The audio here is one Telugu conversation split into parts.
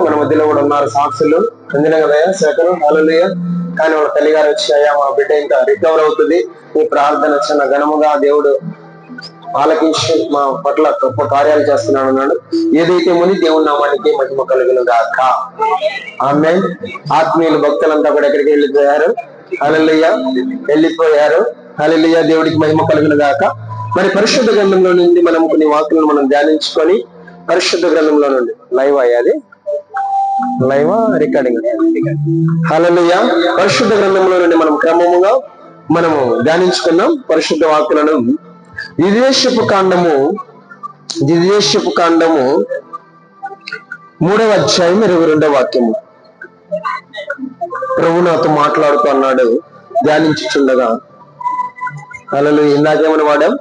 మన మధ్యలో కూడా ఉన్నారు సాక్షులు. అందిన కదయ్యా శేఖరు, హల్లెలూయా. కానీ వాళ్ళ తల్లి గారు వచ్చి, అయ్యా మా బిడ్డ ఇంకా రికవర్ అవుతుంది, ఈ ప్రార్థన చిన్న ఘనముగా దేవుడు ఆలకించి మా పట్ల గొప్ప కార్యాలు చేస్తున్నాడు అన్నాడు. ఏదైతే ముని దేవుని నామానికి మహిమ కలుగును గాక. ఆమేన్. ఆత్మీయులు భక్తులంతా కూడా ఎక్కడికి వెళ్ళిపోయారు? హల్లెలూయా, వెళ్ళిపోయారు. హల్లెలూయా, దేవుడికి మహిమ కలుగును గాక. మరి పరిశుద్ధ గ్రంథంలో నుండి మనం కొన్ని వాక్యాలను మనం ధ్యానించుకొని, పరిశుద్ధ గ్రంథంలో నుండి లైవ్ అయ్యాది, లైవ్ రికార్డింగ్. హల్లెలూయా, పరిశుద్ధ గ్రంథంలో నుండి మనం క్రమముగా మనము ధ్యానించుకున్నాం పరిశుద్ధ వాక్యాలను. ద్వితీయోపదేశ కాండము 3వ అధ్యాయం 22వ వాక్యము. ప్రభు నాతో మాట్లాడుతూ అన్నాడు ధ్యానించుచుండగా. హల్లెలూయా. ఇందాకేమని వాడాం?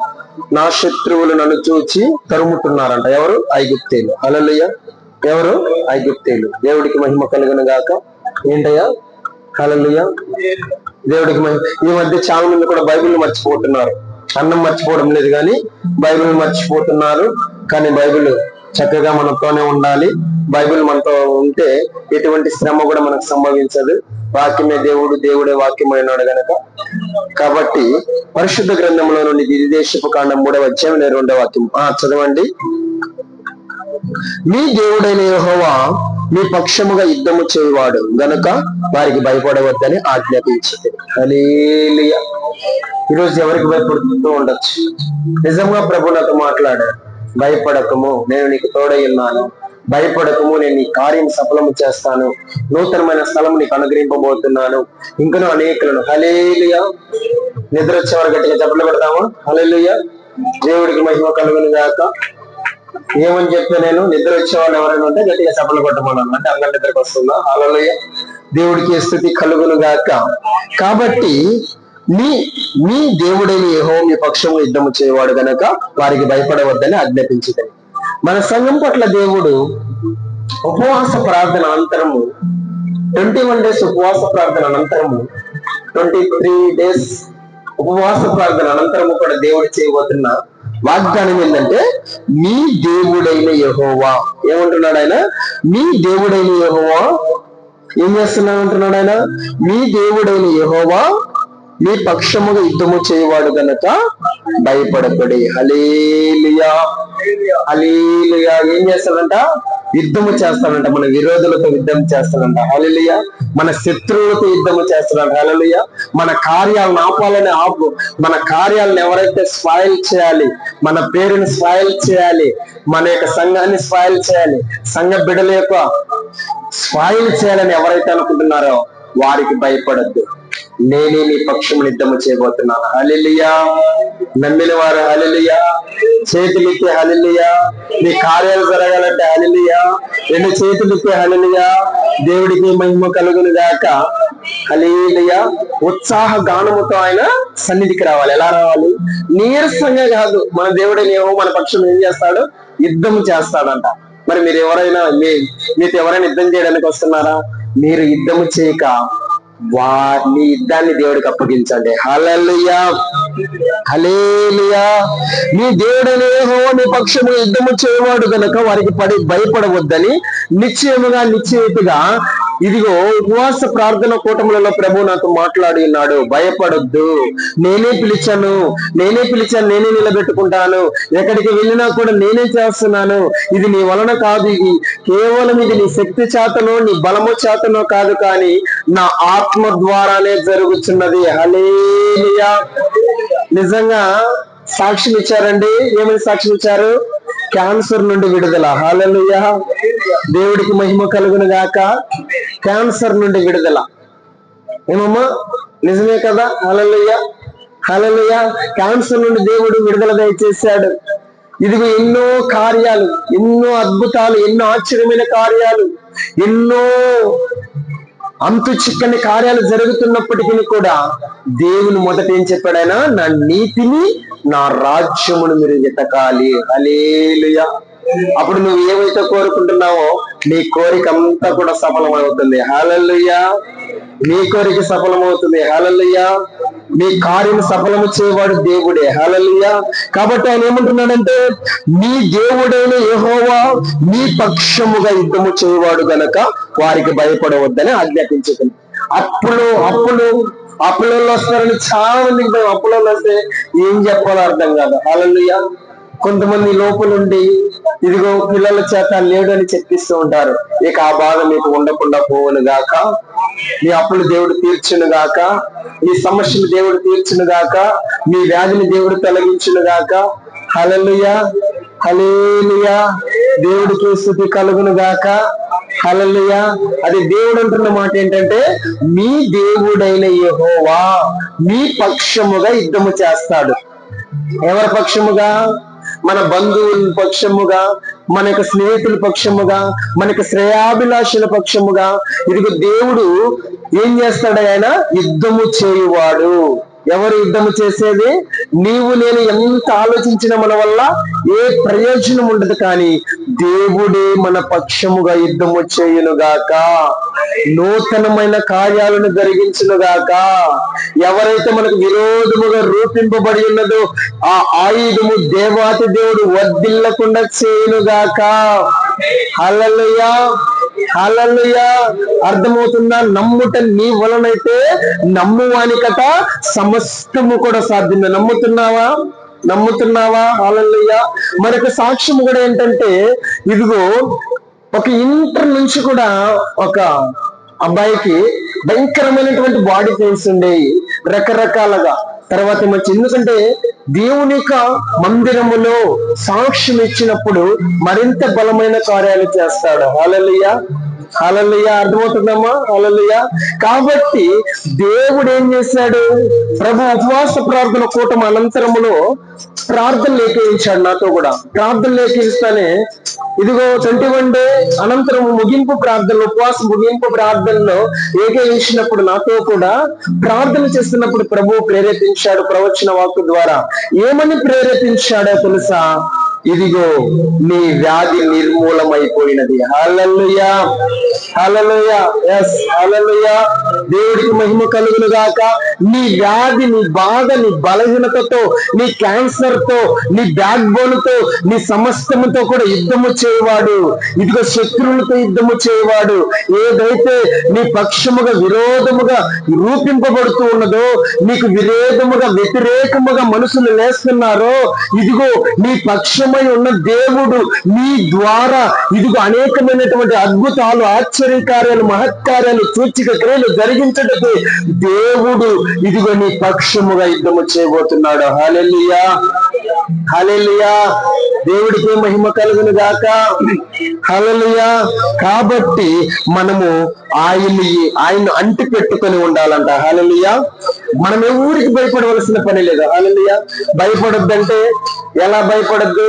నా శత్రువులు నన్ను చూచి తరుముతున్నారంట. ఎవరు? ఐగుప్తీయులు. హల్లెలూయా, ఎవరు? ఐగుప్తీయులు. దేవుడికి మహిమ కలుగును గాక. ఏంటయ్యా? హల్లెలూయా, దేవుడికి మహిమ. ఈ మధ్య చాలా మంది కూడా బైబిల్ మర్చిపోతున్నారు. అన్నం మర్చిపోవడం లేదు కానీ బైబిల్ మర్చిపోతున్నారు. కానీ బైబిల్ చక్కగా మనతోనే ఉండాలి. బైబిల్ మనతో ఉంటే ఎటువంటి శ్రమ కూడా మనకు సంభవించదు. వాక్యమే దేవుడు, దేవుడే వాక్యం అయినాడు గనక. కాబట్టి పరిశుద్ధ గ్రంథంలో నుండి ద్వితీయోపదేశ కాండం 3వ అధ్యాయం 22వ వాక్యం చదవండి. మీ దేవుడైన యెహోవా మీ పక్షముగా యుద్ధము చేయువాడు గనుక వారికి భయపడవద్దని ఆజ్ఞాపించింది. హల్లెలూయా. ఈరోజు ఎవరికి భయపడుతూ ఉండొచ్చు? నిజంగా ప్రభు నాతో మాట్లాడాడు. భయపడకము, నేను నీకు తోడై ఉన్నాను. భయపడకము, నేను నీ కార్యం సఫలము చేస్తాను. నూతనమైన స్థలము నీకు అనుగ్రహింపబోతున్నాను. ఇంకనూ అనేకులను. హల్లెలూయా. నిద్ర వచ్చేవారు గట్టిగా చప్పట్లు పెడతామా? హల్లెలూయా, దేవుడికి మహిమ కలుగును గాక. ఏమని చెప్తే నేను నిద్ర వచ్చేవాళ్ళు ఎవరైనా ఉంటే గట్టిగా చప్పట్లు కొట్టమన్నాను. అంటే అంగ నిద్రకు వస్తుందా? హల్లెలూయా, దేవుడికి స్తుతి కలుగును గాక. కాబట్టి మీ దేవుడైన యెహోవా మీ పక్షము యుద్ధము చేయవాడు గనక వారికి భయపడవద్దని ఆజ్ఞాపించింది. మన సంఘం పట్ల దేవుడు ఉపవాస ప్రార్థన అనంతరము 21 days ఉపవాస ప్రార్థన అనంతరము 23 days ఉపవాస ప్రార్థన అనంతరము కూడా దేవుడు చేయబోతున్న వాగ్దానం ఏంటంటే, మీ దేవుడైన యెహోవా. ఏమంటున్నాడు ఆయన? మీ దేవుడైన యెహోవా ఏం చేస్తున్నాడు అంటున్నాడు ఆయన? మీ దేవుడైన యెహోవా మీ పక్షముగా యుద్ధము చేయవాడు గనక భయపడపడి. హల్లెలూయా, హల్లెలూయా. ఏం చేస్తాడంట? యుద్ధము చేస్తాడంట. మన విరోధులతో యుద్ధం చేస్తాడంట. హల్లెలూయా. మన శత్రువులతో యుద్ధము చేస్తాడంట. హల్లెలూయా. మన కార్యాలను ఆపాలని మన కార్యాలను ఎవరైతే స్పాయిల్ చేయాలి, మన పేరుని స్పాయిల్ చేయాలి, మన యొక్క సంఘాన్ని స్పాయిల్ చేయాలి, సంఘ బిడ్డల యొక్క స్పాయిల్ చేయాలని ఎవరైతే అనుకుంటున్నారో వారికి భయపడద్దు. నేనే నీ పక్షము యుద్ధము చేయబోతున్నాను. హల్లెలూయా. నమ్మిన వారు హల్లెలూయా, చేతులెత్తి హల్లెలూయా. నీ కార్యాలు జరగాలంటే హల్లెలూయా, 2 చేతులెత్తి హల్లెలూయా. దేవుడికి మహిమ కలుగును గాక. హల్లెలూయా. ఉత్సాహ గానముతో ఆయన సన్నిధికి రావాలి. ఎలా రావాలి? నీరసంగా కాదు. మన దేవుడైన యెహోవా మన పక్షం ఏం చేస్తాడు? యుద్ధం చేస్తాడంట. మరి మీరు ఎవరైనా మీతో ఎవరైనా యుద్ధం చేయడానికి వస్తున్నారా? మీరు యుద్ధము చేయక వారిని యుద్ధాన్ని దేవుడికి అప్పగించండి. హల్లెలూయా, హల్లెలూయా. మీ దేవుడైన యెహోవా మీ పక్షము యుద్ధము చేయవాడు గనక వారికి భయపడవద్దని నిశ్చయముగా ఇదిగో ఉపవాస ప్రార్థన కూటములలో ప్రభు నాతో మాట్లాడి ఉన్నాడు. భయపడొద్దు, నేనే పిలిచాను, నేనే నిలబెట్టుకుంటాను. ఎక్కడికి వెళ్ళినా కూడా నేనే చేస్తున్నాను. ఇది నీ వలన కాదు, ఇది కేవలం ఇది నీ శక్తి చేతనో నీ బలము చేతనో కాదు, కానీ నా ఆత్మ ద్వారానే జరుగుతున్నది. హల్లెలూయా. నిజంగా సాక్ష్యం ఇచ్చారండి. ఏమని సాక్ష్యం ఇచ్చారు? క్యాన్సర్ నుండి విడుదల. హల్లెలూయా, దేవుడికి మహిమ కలుగును గాక. క్యాన్సర్ నుండి విడుదల. ఏమమ్మా, నిజమే కదా? హల్లెలూయా, హల్లెలూయా. క్యాన్సర్ నుండి దేవుడు విడుదల దయచేశాడు. ఇదిగో ఎన్నో కార్యాలు, ఎన్నో అద్భుతాలు, ఎన్నో ఆశ్చర్యమైన కార్యాలు, ఎన్నో అంతు చిక్కని కార్యాలు జరుగుతున్నప్పటికీ కూడా దేవుని మొదట ఏం చెప్పాడైనా? నా నీతిని, నా రాజ్యమును మీరు వెతకాలి. హల్లెలూయా. అప్పుడు నువ్వు ఏమైతే కోరుకుంటున్నావో నీ కోరిక అంతా కూడా సఫలం అవుతుంది. హల్లెలూయా. మీ కొరికి సఫలమవుతుంది. హల్లెలూయా. మీ కార్యం సఫలము చేయవాడు దేవుడే. హల్లెలూయా. కాబట్టి ఆయన ఏమంటున్నాడంటే, మీ దేవుడైన యెహోవా మీ పక్షముగా యుద్ధము చేయవాడు గనక వారికి భయపడవద్దని ఆజ్ఞాపించదు. అప్పులలో వస్తారని చాలా మందికి భయం. అప్పులలో వస్తే ఏం చెప్పాలో అర్థం కాదు. హల్లెలూయా. కొంతమంది లోపలుండి ఇదిగో పిల్లల చేత లేడు అని చెప్పిస్తూ ఉంటారు. ఇక ఆ బాధ మీకు ఉండకుండా పోవును గాక, మీ అప్పులు దేవుడు తీర్చును గాక, మీ సమస్యలు దేవుడు తీర్చును గాక, మీ వ్యాధిని దేవుడు తొలగించును గాక. హల్లెలూయా. హల్లెలూయా. దేవుడికి స్తుతి కలుగును గాక. హల్లెలూయా. అది దేవుడు అంటున్న మాట ఏంటంటే, మీ దేవుడైన యెహోవా మీ పక్షముగా యుద్ధము చేస్తాడు. ఎవరి పక్షముగా? మన బంధువుల పక్షముగా, మన యొక్క స్నేహితుల పక్షముగా, మనకు శ్రేయాభిలాషుల పక్షముగా. ఇదిగో దేవుడు ఏం చేస్తాడు? ఆయన యుద్ధము చేయువాడు. ఎవరు యుద్ధము చేసేది? నీవు నేను ఎంత ఆలోచించిన మన వల్ల ఏ ప్రయోజనం ఉండదు, కానీ దేవుడే మన పక్షముగా యుద్ధము చేయునుగాక, నూతనమైన కార్యాలను జరిగించునుగాక. ఎవరైతే మనకు విరోధముగా రూపింపబడి ఉన్నదో ఆ ఆయుధము దేవాతి దేవుడు వర్ధిల్లకుండా చేయునుగాక. హల్లెలూయా. హల్లెలూయా. అర్థమవుతుందా? నమ్ముట నీ వలనైతే నమ్మువానికట సమస్తము కూడా సాధ్యమే. నమ్ముతున్నావా? హల్లెలూయా. మనకు సాక్ష్యం కూడా ఏంటంటే, ఇదిగో ఒక ఇంటర్ నుంచి కూడా ఒక అబ్బాయికి భయంకరమైనటువంటి బాడీ పెయిన్స్ ఉండేవి రకరకాలుగా. తర్వాత మంచి, ఎందుకంటే దేవుని యొక్క మందిరములో సాక్ష్యం ఇచ్చినప్పుడు మరింత బలమైన కార్యాలు చేస్తాడు. హల్లెలూయా. హల్లెలూయా. అర్థమవుతుందమ్మా? హల్లెలూయా. కాబట్టి దేవుడు ఏం చేశాడు? ప్రభు ఉపవాస ప్రార్థన కూటమి అనంతరములో ప్రార్థన లేఖించాడు. నాతో కూడా ప్రార్థన లేఖిస్తానే ఇదిగో 21 డే అనంతరం ముగింపు ప్రార్థనలో, ఉపవాస ముగింపు ప్రార్థనలో ఏకీవించినప్పుడు నాతో కూడా ప్రార్థన చేస్తున్నప్పుడు ప్రభు ప్రేరేపించాడు ప్రవచన వాక్కు ద్వారా. ఏమని ప్రేరేపించాడో తెలుసా? ఇదిగో నీ వ్యాధి నిర్మూలమైపోయినది. హల్లెలూయా. హల్లెలూయా. ఎస్, హల్లెలూయా. దేవుడికి మహిమ కలుగును గాక. నీ వ్యాధి, నీ బాధ, నీ బలహీనతతో, నీ క్యాన్సర్ తో, నీ బ్యాక్ బోన్ తో, నీ సమస్తముతో కూడా యుద్ధము చేయవాడు. ఇదిగో శత్రువులతో యుద్ధము చేయవాడు. ఏదైతే నీ పక్షముగా విరోధముగా రూపింపబడుతూ ఉన్నదో, నీకు విరోధముగా వ్యతిరేకముగా మనుషులు లేస్తున్నారో, ఇదిగో నీ పక్షమై ఉన్న దేవుడు నీ ద్వారా ఇదిగో అనేకమైనటువంటి అద్భుతాలు, ఆశ్చర్యకార్యాలు, మహత్కార్యాలు, సూచిక క్రియలు జరిగించటకు దేవుడు ఇదిగో నీ పక్షముగా యుద్ధము చేయబోతున్నాడు. హల్లెలూయా. హల్లెలూయా. దేవుడికి మహిమ కలుగును గాక. హల్లెలూయా. కాబట్టి మనము ఆయన్ను అంటి పెట్టుకొని ఉండాలంట. హల్లెలూయా. మనం ఎవరికి భయపడవలసిన పని లేదు. హల్లెలూయా. భయపడొద్దంటే ఎలా భయపడద్దు?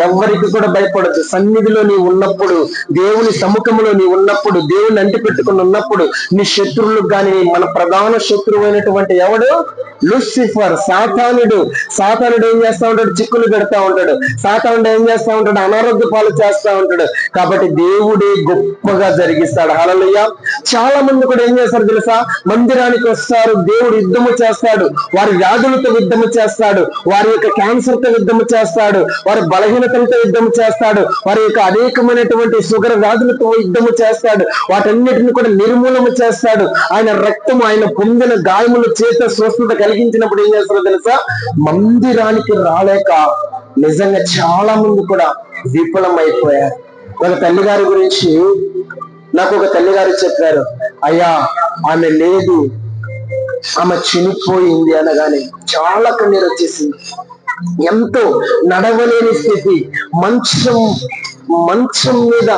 ఎవరికి కూడా భయపడద్దు. సన్నిధిలో నీవు ఉన్నప్పుడు, దేవుని సముఖంలో నీవు ఉన్నప్పుడు, దేవుని అంటి పెట్టుకుని ఉన్నప్పుడు నీ శత్రువులకు కానీ, మన ప్రధాన శత్రువు అయినటువంటి ఎవడు? లూసిఫర్, సాతానుడు. సాతానుడు ఏం చేస్తా ఉంటాడు? చిక్కులు పెడతా ఉంటాడు. సాతానుడు ఏం చేస్తా ఉంటాడు? అనారోగ్య పాలు చేస్తా ఉంటాడు. కాబట్టి దేవుడే గొప్పగా జరిగిస్తాడు. హల్లెలూయా. చాలా మంది కూడా ఏం చేస్తారు తెలుసా? మందిరానికి వస్తారు, దేవుడు యుద్ధము చేస్తాడు, వారి వ్యాధులతో యుద్ధము చేస్తాడు, వారి యొక్క క్యాన్సర్ తో యుద్ధము చేస్తాడు, వారి బలహీనతలతో యుద్ధము చేస్తాడు, వారి యొక్క అనేకమైనటువంటి షుగర్ వ్యాధులతో యుద్ధము చేస్తాడు, వాటన్నిటిని కూడా నిర్మూలన చేస్తాడు. ఆయన రక్తము, ఆయన పొందిన గాయముల చేత స్వస్థత కలిగించినప్పుడు ఏం చేస్తారో తెలుసా? మందిరానికి రాలేక నిజంగా చాలా మంది కూడా విఫలమైపోయారు. ఒక తల్లిగారి గురించి నాకు ఒక తల్లిగారు చెప్పారు, అయ్యా ఆమె లేదు, ఆమె చనిపోయింది అనగానే చాలా కన్నీరు వచ్చేసింది. ఎంతో నడవలేని స్థితి, మంచం మీద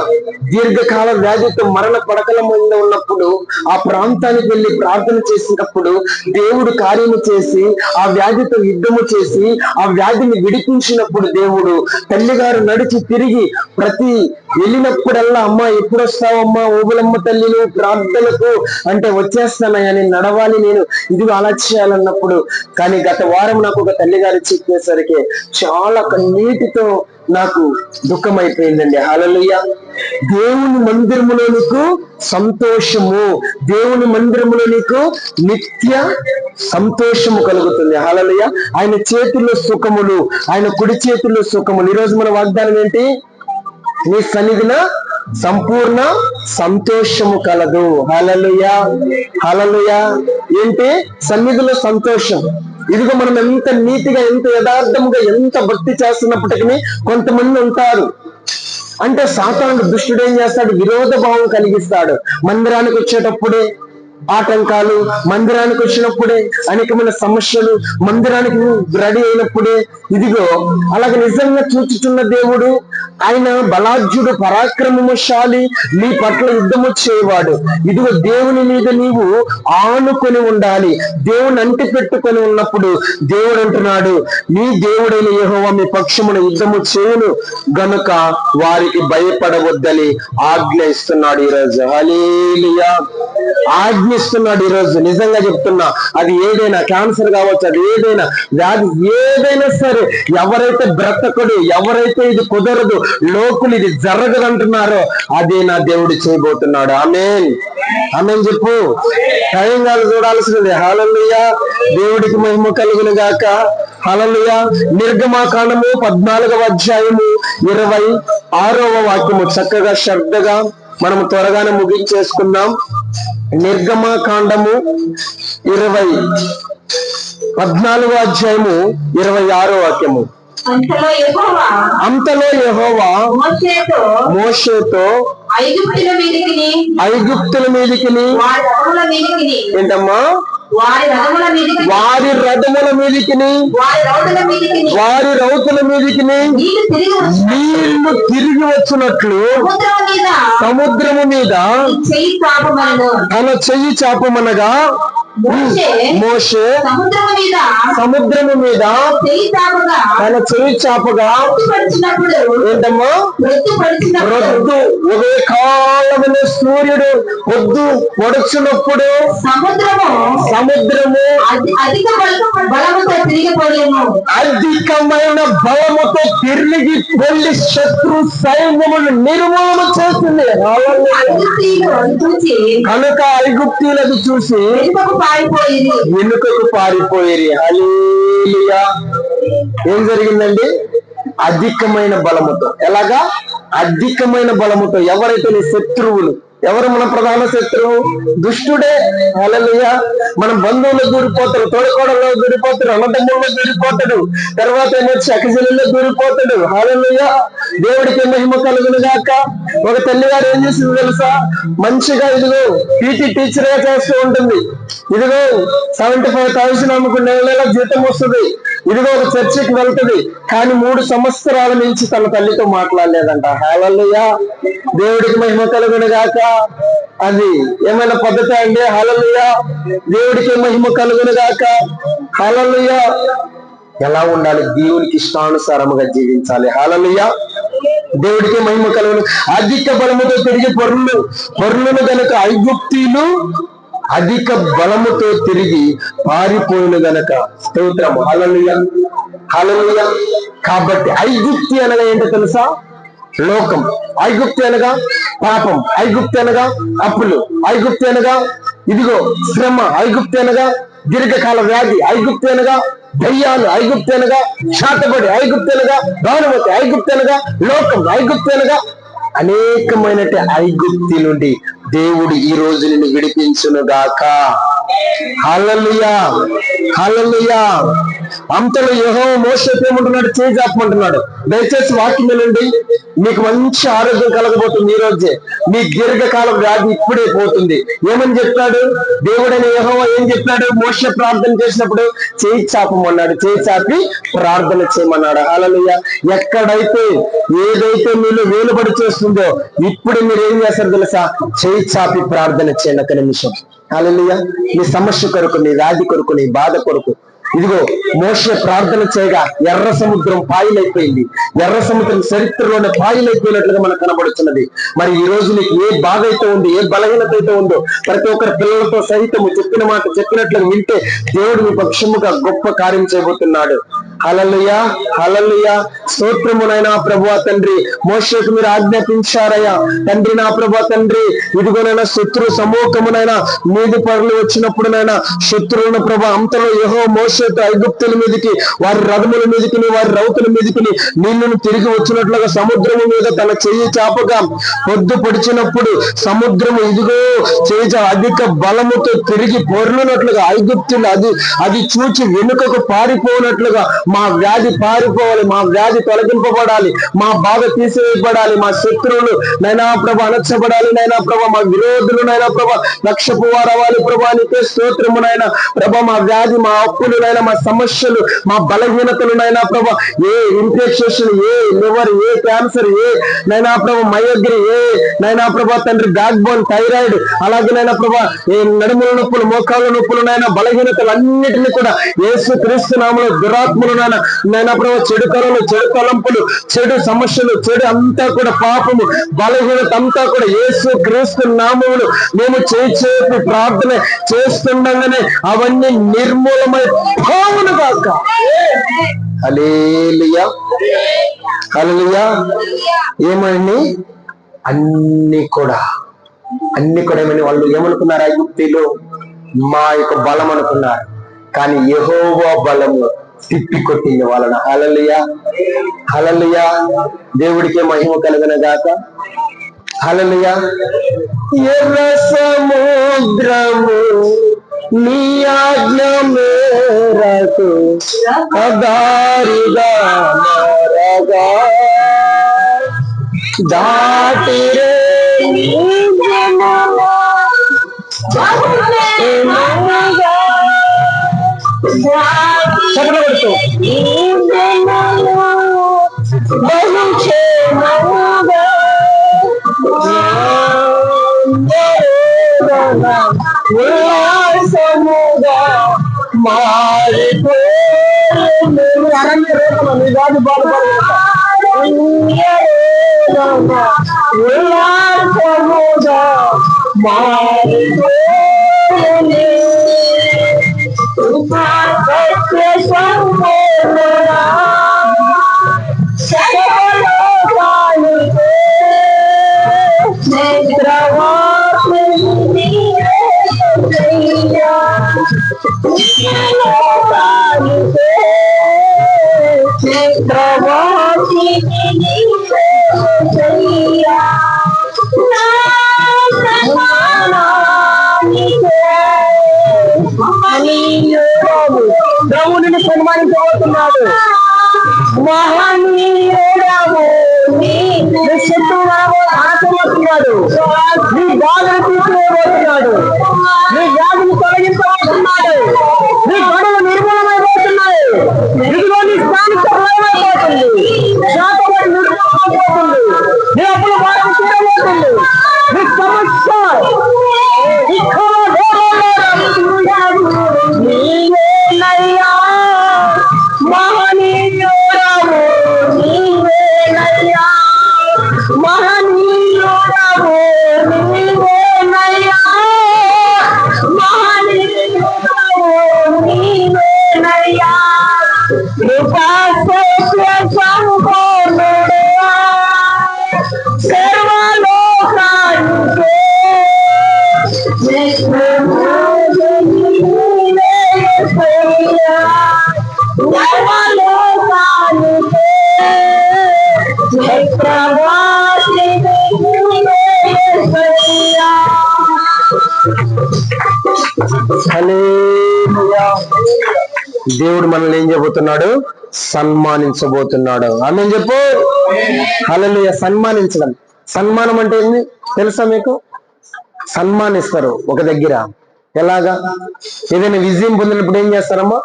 దీర్ఘకాల వ్యాధితో మరణ పడకల మీద ఉన్నప్పుడు ఆ ప్రాంతానికి వెళ్ళి ప్రార్థన చేసినప్పుడు దేవుడు కార్యము చేసి ఆ వ్యాధితో యుద్ధము చేసి ఆ వ్యాధిని విడిపించినప్పుడు దేవుడు తల్లిగారు నడిచి తిరిగి ప్రతి వెళ్ళినప్పుడల్లా, అమ్మా ఎప్పుడు వస్తావమ్మా ఓబులమ్మ తల్లి నువ్వు ప్రార్థనకు అంటే, వచ్చేస్తానని నడవాలి నేను, ఇది అలా చేయాలన్నప్పుడు. కానీ గత వారం నాకు ఒక తల్లిగారు చెప్పేసరికి చాలా కన్నీటితో నాకు దుఃఖం అయిపోయిందండి. హల్లెలూయా. దేవుని మందిరములో నీకు సంతోషము, దేవుని మందిరములో నీకు నిత్య సంతోషము కలుగుతుంది. హల్లెలూయా. ఆయన చేతిలో సుఖములు, ఆయన కుడి చేతిలో సుఖములు. ఈరోజు మన వాగ్దానం ఏంటి? నీ సన్నిధిన సంపూర్ణ సంతోషము కలదు. హల్లెలూయా, హల్లెలూయా. ఏంటి? సన్నిధిలో సంతోషం. ఇదిగో మనం ఎంత నీతిగా, ఎంత యథార్థముగా, ఎంత భక్తి చేస్తున్నప్పటికీ కొంతమంది ఉంటారు. అంటే సాతానుడు, దుష్టుడు ఏం చేస్తాడు? విరోధ భావం కలిగిస్తాడు. మందిరానికి వచ్చేటప్పుడే ఆటంకాలు, మందిరానికి వచ్చినప్పుడే అనేకమైన సమస్యలు, మందిరానికి రెడీ అయినప్పుడే. ఇదిగో అలాగే నిజంగా చూచుచున్న దేవుడు ఆయన బలాఢ్యుడు, పరాక్రమశాలి, నీ పట్ల యుద్ధము చేయవాడు. ఇదిగో దేవుని మీద నీవు ఆనుకొని ఉండాలి. దేవుని అంటి పెట్టుకొని ఉన్నప్పుడు దేవుడు అంటున్నాడు, నీ దేవుడైన యెహోవా మీ పక్షమున యుద్ధము చేయును గనుక వారికి భయపడవద్దని ఆజ్ఞ ఇస్తున్నాడు ఈరోజు. హల్లెలూయా. ఆజ్ఞ ఇస్తున్నాడు ఈరోజు. నిజంగా చెప్తున్నా, అది ఏదైనా, క్యాన్సర్ కావచ్చు, అది ఏదైనా వ్యాధి ఏదైనా సరే, ఎవరైతే బ్రతకడు, ఎవరైతే ఇది కుదరదు, లోకులు ఇది జరగదు అంటున్నారో అదే నా దేవుడు చేయబోతున్నాడు. ఆమేన్, ఆమేన్ చెప్పు. టైం కాదు చూడాల్సినది. హల్లెలూయా. దేవుడికి మహిమ కలుగును గాక. హల్లెలూయా. నిర్గమాకాండము 14వ అధ్యాయము 26వ వాక్యము చక్కగా శ్రద్ధగా మనము త్వరగానే ముగించేసుకుందాం. నిర్గమాకాండము 14వ అధ్యాయము 26వ వాక్యము. అంతలో యెహోవా మోషేతో ఐగుప్తుల మీదికి ఏంటమ్మా? వారి రథముల మీదికి, వారి రౌతుల మీదికి నీళ్లు తిరిగి వచ్చినట్లు సముద్రము మీద తన చెయ్యి చాపమనగా మోషే సముద్రము మీద తన చెయ్యి చాపగా ఏంటమ్మా? రొద్దు ఉదయ కాలమున సూర్యుడు పొద్దు పొడుచున్నప్పుడు సముద్రము అధికమైన బలముతో తిరిగి వెళ్ళి శత్రు సైన్యములు నిర్మూలన చేస్తుంది. కనుక ఐగుప్తీయులకు చూసి వెనుకకు పారిపోయేరి. హల్లెలూయా. ఏం జరిగిందండి? అధికమైన బలముతో. ఎలాగా? అధికమైన బలముతో. ఎవరైతే నీ శత్రువులు, ఎవరు మన ప్రధాన శత్రువు? దుష్టుడే. హల్లెలూయా. మన బంధువులు దూరిపోతాడు, తోడుకోడల్లో దూరిపోతాడు, అన్నదమ్ముల్లో దూరిపోతాడు, తర్వాత ఏమొచ్చి అక్కజల్లలో దూరిపోతాడు. హల్లెలూయా. దేవుడికి మహిమ కలుగును గాక. ఒక తల్లిగారు ఏం చేసింది తెలుసా? మంచిగా ఇదిగో పీటీ టీచర్ గా చేస్తూ ఉంటుంది. ఇదిగో 75,000 ఆమెకు నెల జీతం వస్తుంది. ఇదిగో ఒక చర్చికి వెళ్తుంది. కానీ 3 సంవత్సరాల నుంచి తన తల్లితో మాట్లాడలేదంట. హల్లెలూయా. దేవుడికి మహిమ కలుగును గాక. అది ఏమైనా పద్ధతి అండి? హల్లెలూయా. దేవుడికి మహిమ కలుగును గాక. హల్లెలూయా. ఎలా ఉండాలి? దేవునికి ఇష్టానుసారముగా జీవించాలి. హల్లెలూయా. దేవుడికి మహిమ కలుగును. అధిక బలముతో తిరిగి పొర్లును గనుక ఐగుప్తీయులు అధిక బలముతో తిరిగి పారిపోయిన గనక. స్తోత్రం. హల్లెలూయా, హల్లెలూయా. కాబట్టి ఐగుప్తి అనగా ఏంటో తెలుసా? లోకం. ఐగుప్తి అనగా పాపం. ఐగుప్తి అనగా అప్పులు. ఐగుప్తి అనగా ఇదిగో శ్రమ. ఐగుప్తి అనగా దీర్ఘకాల వ్యాధి. ఐగుప్తి అనగా దయ్యాలు. ఐగుప్తి అనగా శాతబడి. ఐగుప్తి అనగా భానుమతి. ఐగుప్తి అనగా లోకం. ఐగుప్తి అనగా అనేకమైన ఐగుప్తి నుండి దేవుడు ఈ రోజు నిన్ను విడిపించును గాక. హల్లెలూయా, హల్లెలూయా. అంతలో యెహోవా మోషేతో ఏమంటున్నాడు? చేయి చాపమంటున్నాడు. దయచేసి వాక్యం వినండి. మీకు మంచి ఆరోగ్యం కలగబోతుంది ఈ రోజే. మీ దీర్ఘకాల వ్యాధి ఇప్పుడే పోతుంది. ఏమని చెప్పాడు దేవుడైన యెహోవా? ఏం చెప్పాడు? మోషే ప్రార్థన చేసినప్పుడు చేయి చాపమన్నాడు. చేయి చాపి ప్రార్థన చేయమన్నాడు. హల్లెలూయా. ఎక్కడైతే ఏదైతే మీరు వేలుబడి చేస్తుందో ఇప్పుడు మీరు ఏం చేస్తారు తెలుసా? చేయి చాపి ప్రార్థన చేయండి. ఒక నిమిషం. హల్లెలూయా. నీ సమస్య కొరకు, నీ వ్యాధి కొరకు, నీ బాధ కొరకు ఇదిగో మోషే ప్రార్థన చేయగా ఎర్ర సముద్రం పాయలైపోయింది. ఎర్ర సముద్రం చరిత్రలోనే పాయలైపోయినట్లుగా మనకు కనబడుతున్నది. మరి ఈ రోజు నీకు ఏ బాధ అయితే ఉంది, ఏ బలహీనత అయితే ఉందో, ప్రతి ఒక్కరి పిల్లలతో సహితము చెప్పిన మాట చెప్పినట్లుగా వింటే దేవుడు నీ పక్షముగా గొప్ప కార్యం చేయబోతున్నాడు. హల్లెలూయా, హల్లెలూయా. స్తోత్రము నాయనా ప్రభువా తండ్రి. మోషేకు మీరు ఆజ్ఞాపించారయ్యా తండ్రి నా ప్రభువా తండ్రి. ఇదిగోనైనా శత్రు సమూహమునైనా మీది పరులు వచ్చినప్పుడునైనా శత్రువులను ప్రభు అంతలో యెహోవా మోషేతో ఐగుప్తుల మీదకి వారి రథముల మీదకి వారి రౌతుల మీదకి నీళ్లను తిరిగి వచ్చినట్లుగా సముద్రము మీద తన చెయ్యి చాపగా పొద్దు పొడిచినప్పుడు సముద్రము ఇదిగో చేజ అధిక బలముతో తిరిగి పొర్లునట్లుగా ఐగుప్తులు అది చూచి వెనుకకు పారిపోనట్లుగా మా వ్యాధి పారిపోవాలి, మా వ్యాధి తొలగింపబడాలి, మా బాధ తీసివేయబడాలి, మా శత్రువులు నైనా ప్రభు అనర్చబడాలి నైనా ప్రభు, మా విరోధులు నైనా ప్రభు లక్షపు వారవాలి ప్రభా. నీకే స్తోత్రము నైనా ప్రభ. మా వ్యాధి, మా అప్పులునైనా, మా సమస్యలు, మా బలహీనతలు నైనా ప్రభ, ఏ ఇన్ఫెక్షన్, ఏ లివర్, ఏ క్యాన్సర్, ఏ నైనా ప్రభ మయోగ్రి, ఏ నైనా ప్రభ తండ్రి బ్యాక్ బోన్, థైరాయిడ్, అలాగే నైనా ప్రభ ఏ నడుముల నొప్పులు, మోకాళ్ళ నొప్పులు నైనా బలహీనతలు అన్నిటిని కూడా యేసు క్రీస్తు నామములో దురాత్మలు నైనా ప్రభ చెడు కళలు, చెడు తలంపులు, చెడు సమస్యలు, చెడు అంతా కూడా పాపము, బలహీనత అంతా కూడా యేసు క్రీస్తు నామములు మేము చేసేపు ప్రార్థన చేస్తుండగానే అవన్నీ నిర్మూలమై పోవును గాక. హల్లెలూయా, హల్లెలూయా. ఏమని అన్ని కూడా ఏమని వాళ్ళు ఏమనుకున్నారు? ఐగుప్తీయులు మా యొక్క బలం అనుకున్నారు, కానీ యెహోవా బలము తిప్పి కొట్టింది వాళ్ళను. హల్లెలూయా, హల్లెలూయా. దేవుడికే మహిమ కలుగును గాక. హల్లెలూయా. ఎర్ర సముద్రము నీ ఆజ్ఞ మేరకు దారిగా మారగా దాటిరే చక్కబడుతూ దేవుడిని సన్మానించబోతున్నాడు. మహనీయుడవు నీ శత్రువు ఆశపోతున్నాడు, నీ బాధను తీసుకోబోతున్నాడు, నీ వ్యాధిని తొలగించబోతున్నాడు, నీ గొడవ నిర్మూలమైపోతున్నాయి. ఇదిగో నీ స్థానిక భయమైపోతుంది, శాతపడి నిర్మూలమైపోతుంది, నీ అప్పుల బాధ తీరబోతుంది, నీ సమస్య నీవేనయ్యా మహనీయుడవు, నీవేనయ్యా మహనీయుడవు, నీవేనయ్యా మహనీయుడవు, నీవేనయ్యా కృపా సత్య సంపూర్ణుడా సర్వలోకానికి దేవుడు మనల్ని ఏం చేయబోతున్నాడు? సన్మానించబోతున్నాడు. ఆమేన్ చెప్పు. హల్లెలూయా. సన్మానించడం, సన్మానం అంటే ఏంది తెలుసా మీకు? సన్మానిస్తారు ఒక దగ్గర. ఎలాగా? ఏదైనా విజయం పొందినప్పుడు ఏం చేస్తారమ్మా?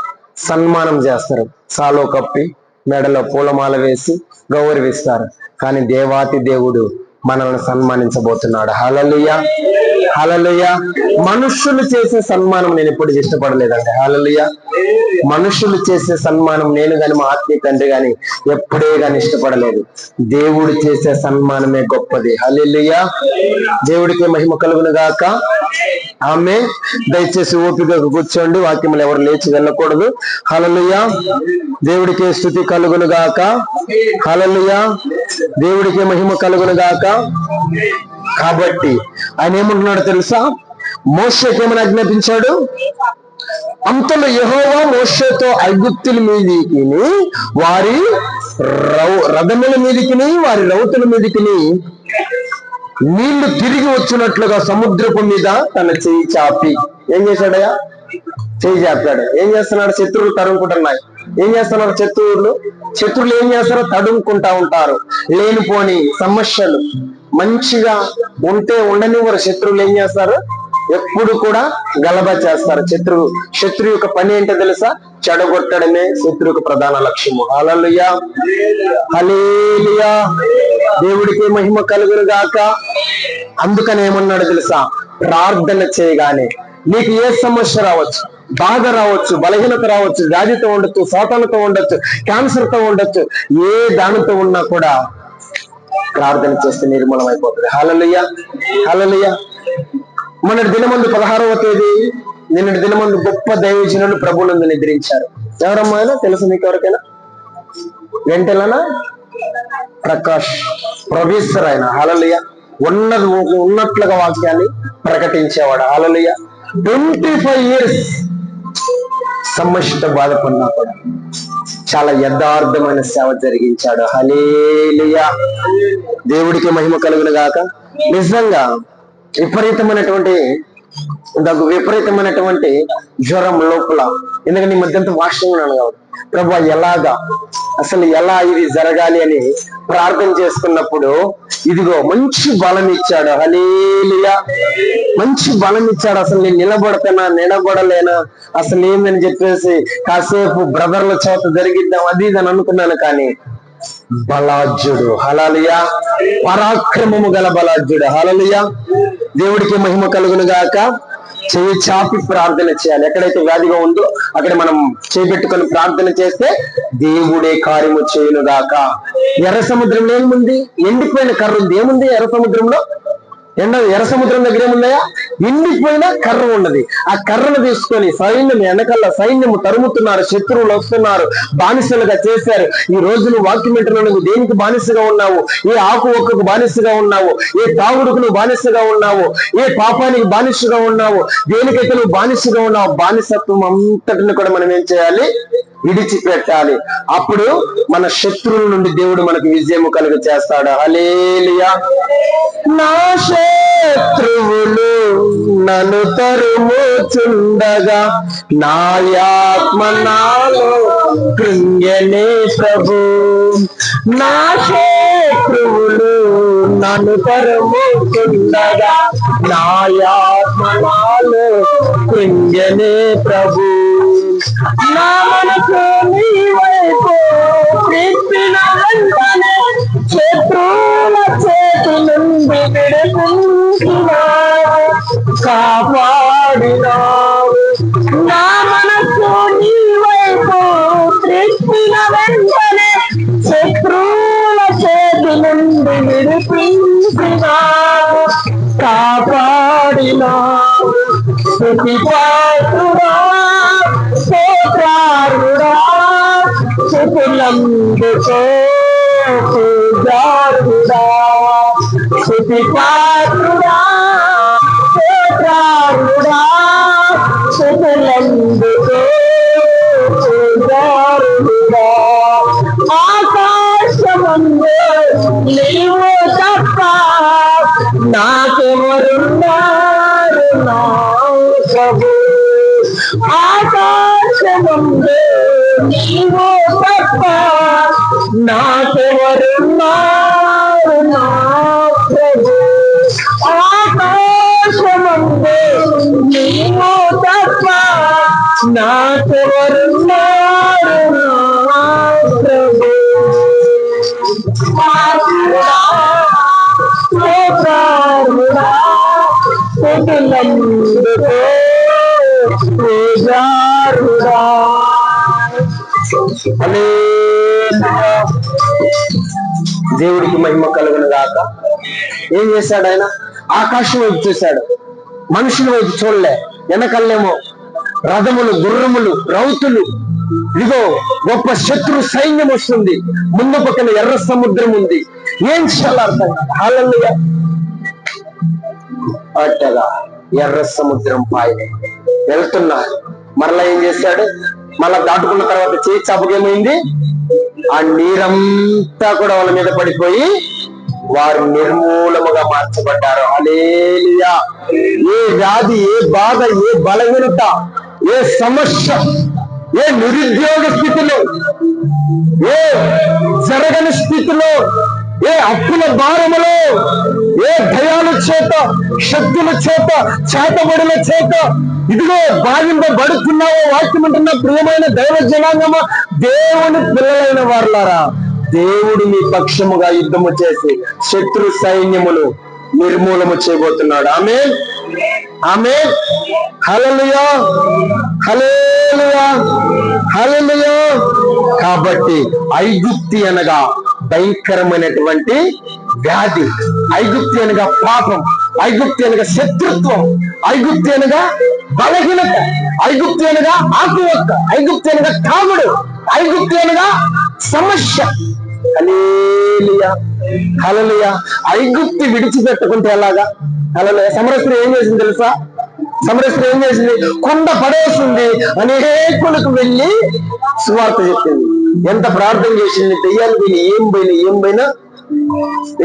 సన్మానం చేస్తారు. సాలో కప్పి మెడలో పూలమాల వేసి గౌరవిస్తారు. కానీ దేవాతి దేవుడు మనల్ని సన్మానించబోతున్నాడు. హల్లెలూయా. హల్లెలూయా. మనుషులు చేసే సన్మానం నేను ఎప్పుడు ఇష్టపడలేదండి. హల్లెలూయా. మనుషులు చేసే సన్మానం నేను గాని మా ఆత్మీయ తండ్రి గాని ఎప్పుడే గాని ఇష్టపడలేదు. దేవుడు చేసే సన్మానమే గొప్పది. హల్లెలూయా. దేవుడికి మహిమ కలుగును గాక. ఆమె దయచేసి ఓపికగా కూర్చోండి. వాక్యములు ఎవరు లేచి వెళ్ళకూడదు. హల్లెలూయా. దేవుడికి స్తుతి కలుగును గాక. హల్లెలూయా. దేవుడికి మహిమ కలుగును గాక. కాబట్టి ఆయన ఏమంటున్నాడు తెలుసా? మోషేకి ఏమని ఆజ్ఞాపించాడు? అంతలో యెహోవా మోషేతో ఐగుప్తుల మీదికి వారి రథముల మీదికి వారి రౌతుల మీదికి నీళ్లు తిరిగి వచ్చినట్లుగా సముద్రపు మీద తన చెయ్యి చాపి ఏం చేశాడయ్యా? చెయ్యి చాపాడు. ఏం చేస్తున్నాడు? శత్రువులు తరుముకుంటున్నాయి. ఏం చేస్తున్నారు? శత్రువులు ఏం చేస్తారో తడుముకుంటా ఉంటారు. లేనిపోని సమస్యలు మంచిగా ఉంటే ఉండనివ్వరు. శత్రువులు ఏం చేస్తారు? ఎప్పుడు కూడా గలబా చేస్తారు. శత్రు యొక్క పని ఏంటో తెలుసా? చెడగొట్టడమే శత్రు యొక్క ప్రధాన లక్ష్యము. హల్లెలూయా. హల్లెలూయా. దేవుడికి మహిమ కలుగును గాక. అందుకని ఏమన్నాడు తెలుసా? ప్రార్థన చేయగానే నీకు ఏ సమస్య రావచ్చు, బాధ రావచ్చు, బలహీనత రావచ్చు, వ్యాధితో ఉండొచ్చు, సాతానుతో ఉండొచ్చు, క్యాన్సర్ తో ఉండొచ్చు, ఏ దానితో ఉన్నా కూడా ప్రార్థన చేస్తే నిర్మూలం అయిపోతుంది. హల్లెలూయా. హల్లెలూయా. మొన్నటి దినమందు 16వ తేదీ నిన్నటి దినమందు గొప్ప దైవజనులు ప్రభునందు నిద్రించారు. ఎవరమ్మా ఆయన? తెలుసు మీకు ఎవరికైనా? వెంటలనా ప్రకాష్ ప్రొఫెసర్ ఆయన. హల్లెలూయా. ఉన్నట్లుగా వాక్యాన్ని ప్రకటించేవాడు. హల్లెలూయా. 25 years సమస్యతో బాధపడినా కూడా చాలా యథార్థమైన సేవ జరిగించాడు. హల్లెలూయా. దేవుడికి మహిమ కలుగును గాక. నిజంగా విపరీతమైనటువంటి జ్వరం లోపల, ఎందుకంటే ఈ మధ్యంతా వాష్రూమ్ ఉన్నాను కాబట్టి ప్రభు ఎలా ఇది జరగాలి అని ప్రార్థన చేసుకున్నప్పుడు ఇదిగో మంచి బలం ఇచ్చాడు. హల్లెలూయా. మంచి బలం ఇచ్చాడు. అసలు నేను నిలబడలేనా అసలు ఏందని చెప్పేసి కాసేపు బ్రదర్ల చోట జరిగిద్దాం అది ఇది అని అనుకున్నాను. కానీ బలాజ్యుడు. హల్లెలూయా. పరాక్రమము గల బలాజ్యుడు. హల్లెలూయా. దేవుడికి మహిమ కలుగును గాక. చెయ్యి చాపి ప్రార్థన చేయాలి. ఎక్కడైతే వ్యాధిగా ఉందో అక్కడ మనం చేపెట్టుకొని ప్రార్థన చేస్తే దేవుడే కార్యము చేయును గాక. ఎర్ర సముద్రంలో ఏముంది? ఎండిపోయిన కర్ర ఉంది. ఏముంది ఎర్ర సముద్రంలో? ఎర్ర సముద్రం దగ్గర ఏముందయా? ఎండిపోయిన కర్ర ఉన్నది. ఆ కర్రను తీసుకొని వెనకాల సైన్యము తరుముతున్నారు. శత్రువులు వస్తున్నారు. బానిసలుగా చేశారు. ఈ రోజు నువ్వు వాక్యం వింటున్నావు. నువ్వు దేనికి బానిసగా ఉన్నావు? ఏ ఆకు ఒక్కకు బానిసగా ఉన్నావు? ఏ తాగుడుకు నువ్వు బానిసగా ఉన్నావు? ఏ పాపానికి బానిసగా ఉన్నావు? దేనికైతే నువ్వు బానిసగా ఉన్నావు? బానిసత్వం అంతటిని కూడా మనం ఏం చేయాలి? విడిచిపెట్టాలి. అప్పుడు మన శత్రువుల నుండి దేవుడు మనకు విజయము కలుగ చేస్తాడు. హల్లెలూయా. నా శత్రువులు నన్ను తరుముచుండగా నా ఆత్మ నాలో కృంగెనే ప్రభు. నా శత్రువులు నన్ను తరుముచుండగా నా ఆత్మ నాలో కృంగెనే ప్రభు. నా మనసు నీ వైపు తిప్పిన వెంటనే శత్రువుల చేతి నుండి విడిపించినావు, కాపాడినావు. నా మనసు నీ వైపు తిప్పిన వెంటనే శత్రువుల చేతి నుండి విడిపించినావు, కాపాడినావు. స్తుతిపాత్రుడా, స్తోత్రార్హుడా, స్తుతులందుకో పూజార్హుడా. స్తుతిపాత్రుడా, స్తోత్రార్హుడా, స్తుతులందుకో పూజార్హుడా. ఆకాశమందు నీవు తప్ప నాకెవరున్నారు నా ప్రభు. ఆకాశమందు నీవు తప్ప నాకెవరున్నారు నా ప్రభు. ఆకాశమందు నీవు తప్ప నాకెవరున్నారు నా ప్రభు. స్తోత్రార్హుడా, స్తోత్రార్హుడా, స్తుతులందుకో పూజారుడా. హల్లెలూయా. దేవుడికి మహిమ కలుగును గాక. ఏం చేశాడు ఆయన? ఆకాశం వైపు చూశాడు, మనుషుల వైపు చూడలే. వెనకల్లేమో రథములు, గుర్రములు, రౌతులు, ఇదిగో గొప్ప శత్రు సైన్యం వస్తుంది, ముందు పక్కన ఎర్ర సముద్రం ఉంది. ఏం చాలా అర్థం కాదు. హల్లెలూయా. అట్టగా ఎర్ర సముద్రం పైన వెళ్తున్నారు. మరలా ఏం చేశాడు? మళ్ళా దాటుకున్న తర్వాత చేయి చాపకేమైంది? ఆ నీరంతా కూడా వాళ్ళ మీద పడిపోయి వారు నిర్మూలముగా మార్చబడ్డారు. హల్లెలూయా. ఏ వ్యాధి, ఏ బాధ, ఏ బలహీనత, ఏ సమస్య, ఏ నిరుద్యోగ స్థితిలో, ఏ జరగని స్థితిలో, ఏ అప్పుల భారములో, ఏ భయాల చేత, శక్తుల చేత, చేతబడుల చేత ఇదిగో బాధింపబడుతున్నావో వాక్యం అంటున్న ప్రియమైన దైవ జనాంగమా, దేవుని పిల్లలైన వారులారా, దేవుడు మీ పక్షముగా యుద్ధము చేసి శత్రు సైన్యములు నిర్మూలము చేయబోతున్నాడు. ఆమేన్, ఆమేన్. హల్లెలూయా, హల్లెలూయా, హల్లెలూయా. కాబట్టి ఐగుప్తి అనగా భయంకరమైనటువంటి వ్యాధి, ఐగుప్తి అనగా పాపం, ఐగుప్తి అనగా శత్రుత్వం, ఐగుప్తి అనగా బలహీనత, ఐగుప్తి అనగా ఆకువక్క, ఐగుప్తి అనగా తాగుడు, ఐగుప్తి అనగా సమస్య. హల్లెలూయా, హల్లెలూయా. ఐగుప్తి విడిచిపెట్టుకుంటే ఎలాగా? హల్లెలూయా. సమరస్త్రీ ఏం చేసింది తెలుసా? సమరస్త్రీ ఏం చేసింది? కొండ పడేసింది, అనేకులకు వెళ్ళి సువార్త చెప్పింది. ఎంత ప్రార్థన చేసింది! దెయ్యాలు పోయినా ఏం పోయినా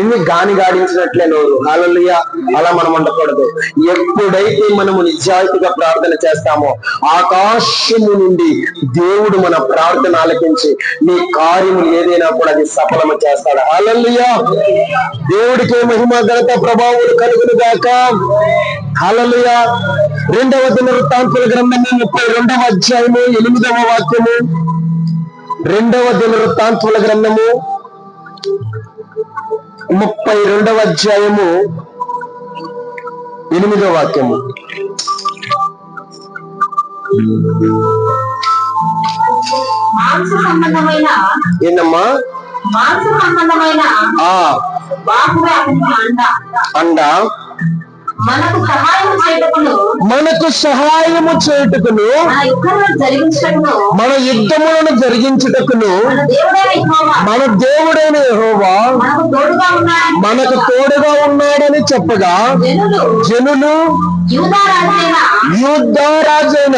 ఎన్ని గాడించినట్లే నోరు. హల్లెలూయా. అలా మనం ఉండకూడదు. ఎప్పుడైతే మనము నిజాయితీగా ప్రార్థన చేస్తామో ఆకాశము నుండి దేవుడు మన ప్రార్థన ఆలకించి నీ కార్యములు ఏదైనా కూడా అది సఫలము చేస్తాడు. హల్లెలూయా. దేవుడికి మహిమ, ఘనత, ప్రభావాలు కలుగును గాక. హల్లెలూయా. 2వ దినవృత్తాంతుల గ్రంథము 32వ అధ్యాయము 8వ వాక్యము. 2వ దినవృత్తాంతుల గ్రంథము 32వ అధ్యాయము 8వ వాక్యము. ఏందమ్మా? అండ మనకు సహాయము చేయుటకును మన యుద్ధములను జరిగించుటకును మన దేవుడైన యెహోవా మనకు తోడుగా ఉన్నాడని చెప్పగా జనులు యూదా రాజైన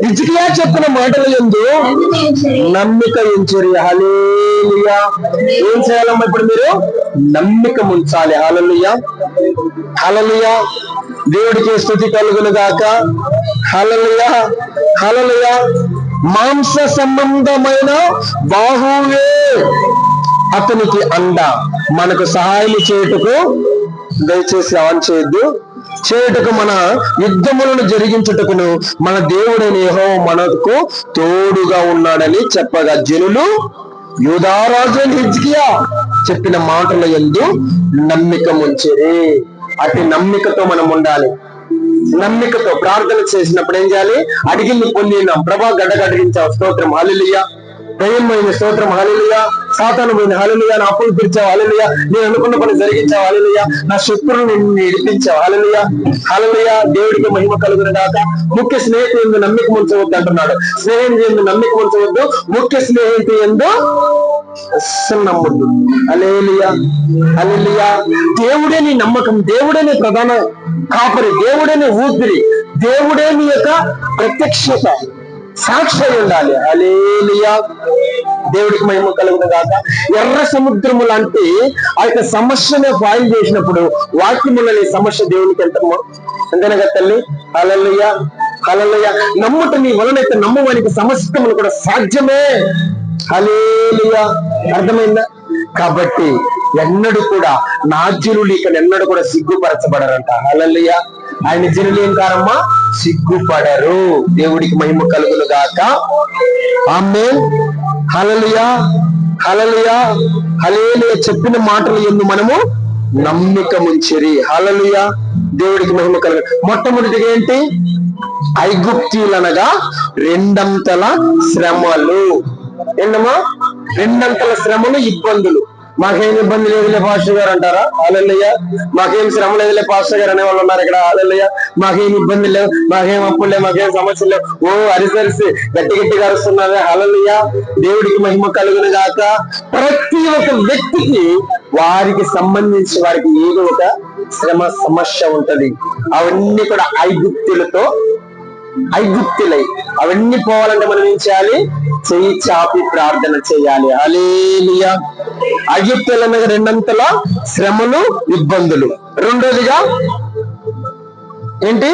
హిజ్కియా చెప్పిన మాటల యందు నమ్మిక ఉంచిరి. హల్లెలూయా. ఏం చేయాలమ్మా? ఇప్పుడు మీరు నమ్మిక ఉంచాలి. హల్లెలూయా, హల్లెలూయా. దేవుడికి స్తుతి కలుగును గాక. హల్లెలూయా, హల్లెలూయా. మాంస సంబంధమైన బాహువే అతనికి అండ, మనకు సహాయం చేయుటకు, దయచేసి ఆన్ చేయొద్దు, చేయుటకు మన యుద్ధములను జరిగించుటకును మన దేవుడైన యెహోవా మనకు తోడుగా ఉన్నాడని చెప్పగా జనులు యూదారాజు హిజ్కియా చెప్పిన మాటల యందు నమ్మిక ఉంచిరి. అతి నమ్మికతో మనం ఉండాలి. నమ్మికతో ప్రార్థన చేసినప్పుడు ఏం చేయాలి? అడిగింది పొందినాం. ప్రభా గడ్డగడిగించావు, స్తోత్రం, హల్లెలూయా. దయ్యమైన స్తోత్రం, హల్లెలూయా. సాతాను పోయిన, హల్లెలూయా. నా అప్పులు తీర్చావు, హల్లెలూయా. నేను అనుకున్న పని జరిగించావు, హల్లెలూయా. నా శత్రువులను నిన్ను ఇడిపించావు, హల్లెలూయా, హల్లెలూయా. దేవుడికి మహిమ కలుగును గాక. ముఖ్య స్నేహితుడు ఎందు నమ్మిక ఉంచవద్దు అంటున్నాడు. స్నేహం ఎందు నమ్మిక ఉంచవద్దు, ముఖ్య స్నేహితుడు ఎందు అస్సలు నమ్మొద్దు. హల్లెలూయా, హల్లెలూయా. దేవుడే నీ నమ్మకం, దేవుడే నీ ప్రధాన కాపరి, దేవుడే నీ ఊపిరి, దేవుడే నీ యొక్క ప్రత్యక్షత, సాక్షి ఉండాలి. హల్లెలూయా. దేవుడికి మహిమ కలుగును గాక. ఎర్ర సముద్రము లాంటి ఆ యొక్క సమస్యనే ఫాయిల్ చేసినప్పుడు వాక్యములని సమస్య దేవునికి ఎంతనగా తల్లి. హల్లెలూయా, హల్లెలూయా. నమ్ముట నీ వలనైతే నమ్మవానికి సమస్తములు కూడా సాధ్యమే. హల్లెలూయా. అర్థమైందా? కాబట్టి ఎన్నడూ కూడా నా జనులు ఇక ఎన్నడూ కూడా సిగ్గుపరచబడరంట. హల్లెలూయా. ఆయన జనులు ఏం కారమ్మా? సిగ్గుపడరు. దేవుడికి మహిమ కలుగును గాక. ఆమేన్. హల్లెలూయా, హల్లెలూయా, హల్లెలూయా. చెప్పిన మాటలు యందు మనము నమ్మిక ముంచిరి. హల్లెలూయా, దేవుడికి మహిమ కలుగు. మొట్టమొదటిగా ఏంటి? ఐగుప్తీయులనగా రెండంతల శ్రమలు. ఏంటమ్మా? రెండంతల శ్రమలు, ఇబ్బందులు. మాకేం ఇబ్బంది లేదులే పాస్టర్ గారు అంటారా? హల్లెలూయా. మాకేం శ్రమ లేదులే పాస్టర్ గారు అనేవాళ్ళు ఉన్నారు ఇక్కడ. హల్లెలూయా. మాకేం ఇబ్బంది లేవు, మాకేం అప్పులు లేవు, మాకేం సమస్యలు లేవు. ఓ అరిసరిసి గట్టి గట్టిగా అరుస్తున్నారే. హల్లెలూయా, దేవుడికి మహిమ కలుగును గాక. ప్రతి ఒక్క వ్యక్తికి వారికి సంబంధించి వారికి ఏదో ఒక శ్రమ సమస్య ఉంటది. అవన్నీ కూడా ఐగుప్తులై అవన్నీ పోవాలంటే మనం ఏం చేయాలి? చెయ్యి చాపి ప్రార్థన చేయాలి. హల్లెలూయా. ఐగుప్తులనగా రెండంతల శ్రమలు, ఇబ్బందులు. రెండోదిగా ఏంటి?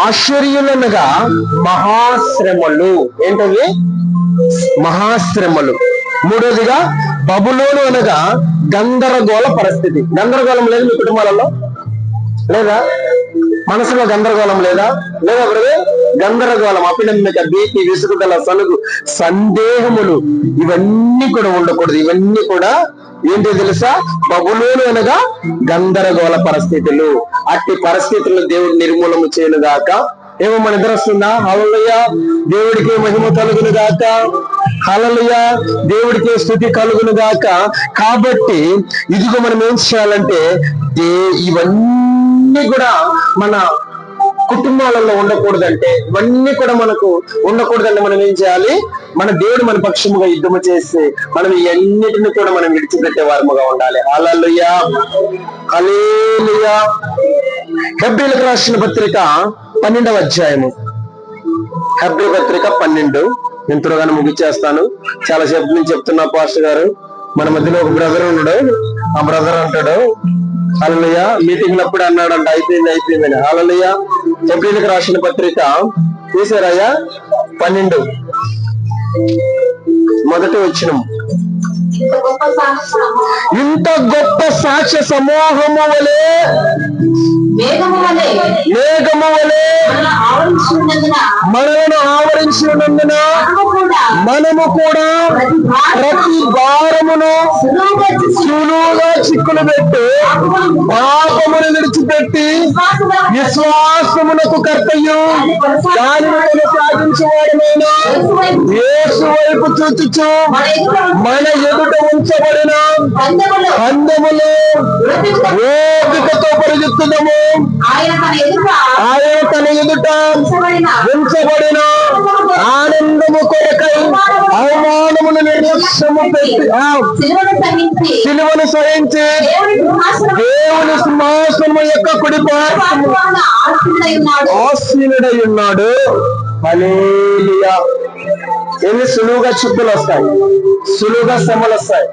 ఆశ్చర్యులనగా మహాశ్రమలు. ఏంటవి? మహాశ్రమలు. మూడోదిగా బబులోను అనగా గందరగోళ పరిస్థితి. గందరగోళం లేదు మీ కుటుంబాలలో? లేదా? మనసులో గందరగోళం లేదా? లేదా బ్రదర్? గందరగోళం, అపినమ్మిక, భీతి, విసుగుదల, సలుగు, సందేహములు ఇవన్నీ కూడా ఉండకూడదు. ఇవన్నీ కూడా ఏంటి తెలుసా? బబులోను అనగా గందరగోళ పరిస్థితులు. అట్టి పరిస్థితులను దేవుడు నిర్మూలన చేయను గాక. ఏమో మన నిద్ర వస్తుందా? హల్లెలూయా, దేవుడికి మహిమ కలుగును గాక. హల్లెలూయా, దేవుడికి స్తుతి కలుగును గాక. కాబట్టి ఇదిగో మనం ఏం చేయాలంటే ఇవన్నీ కూడా మన కుటుంబాలలో ఉండకూడదంటే, ఇవన్నీ కూడా మనకు ఉండకూడదంటే మనం ఏం చేయాలి? మన దేవుడు మన పక్షముగా యుద్ధము చేసి మనం ఇవన్నిటిని కూడా మనం విడిచిపెట్టే వారముగా ఉండాలి. హల్లెలూయా, హల్లెలూయా. హెబ్రీయులకు రాసిన పత్రిక 12వ అధ్యాయము. హెబ్రీ పత్రిక 12. నేను త్వరగానే ముగిచ్చేస్తాను. చాలా సేపు నుంచి చెప్తున్నా పాస్టర్ గారు. మన మధ్యలో ఒక బ్రదర్ ఉన్నాడు. ఆ బ్రదర్ అంటాడు, హల్లెలూయా, మీటింగ్ అప్పుడు అన్నాడంట అయిపోయిందని. హల్లెలూయా. హెబ్రీయులకు రాసిన పత్రిక తీసారయ్యా 12 మొదటి వచనం. ఇంత గొప్ప సాక్ష్య సమూహము వలె మేఘము వలె మనలను ఆవరించి ఉన్నందున మనము కూడా ప్రతి భారమును సులువుగా చిక్కులు పెట్టి పాపమును విడిచిపెట్టి విశ్వాసమునకు కర్తయు దానిని కొనసాగించేవాడైన యేసు వైపు చూచుచు మన ఎదుట ఉంచబడిన పందెములో ఓపికతో పరిగెత్తుదాము. ఆయన తన ఎదుట ఉంచబడిన ఆనందము కొరకై అవమానమును నిర్లక్ష్యము పెట్టి సిలువను సహించి దేవుని సింహాసనము యొక్క కుడి ఆసీనుడై ఉన్నాడు. హల్లెలూయా. ఎన్ని సులువుగా చిక్కులు వస్తాయి, సులువుగా శ్రమలు వస్తాయి.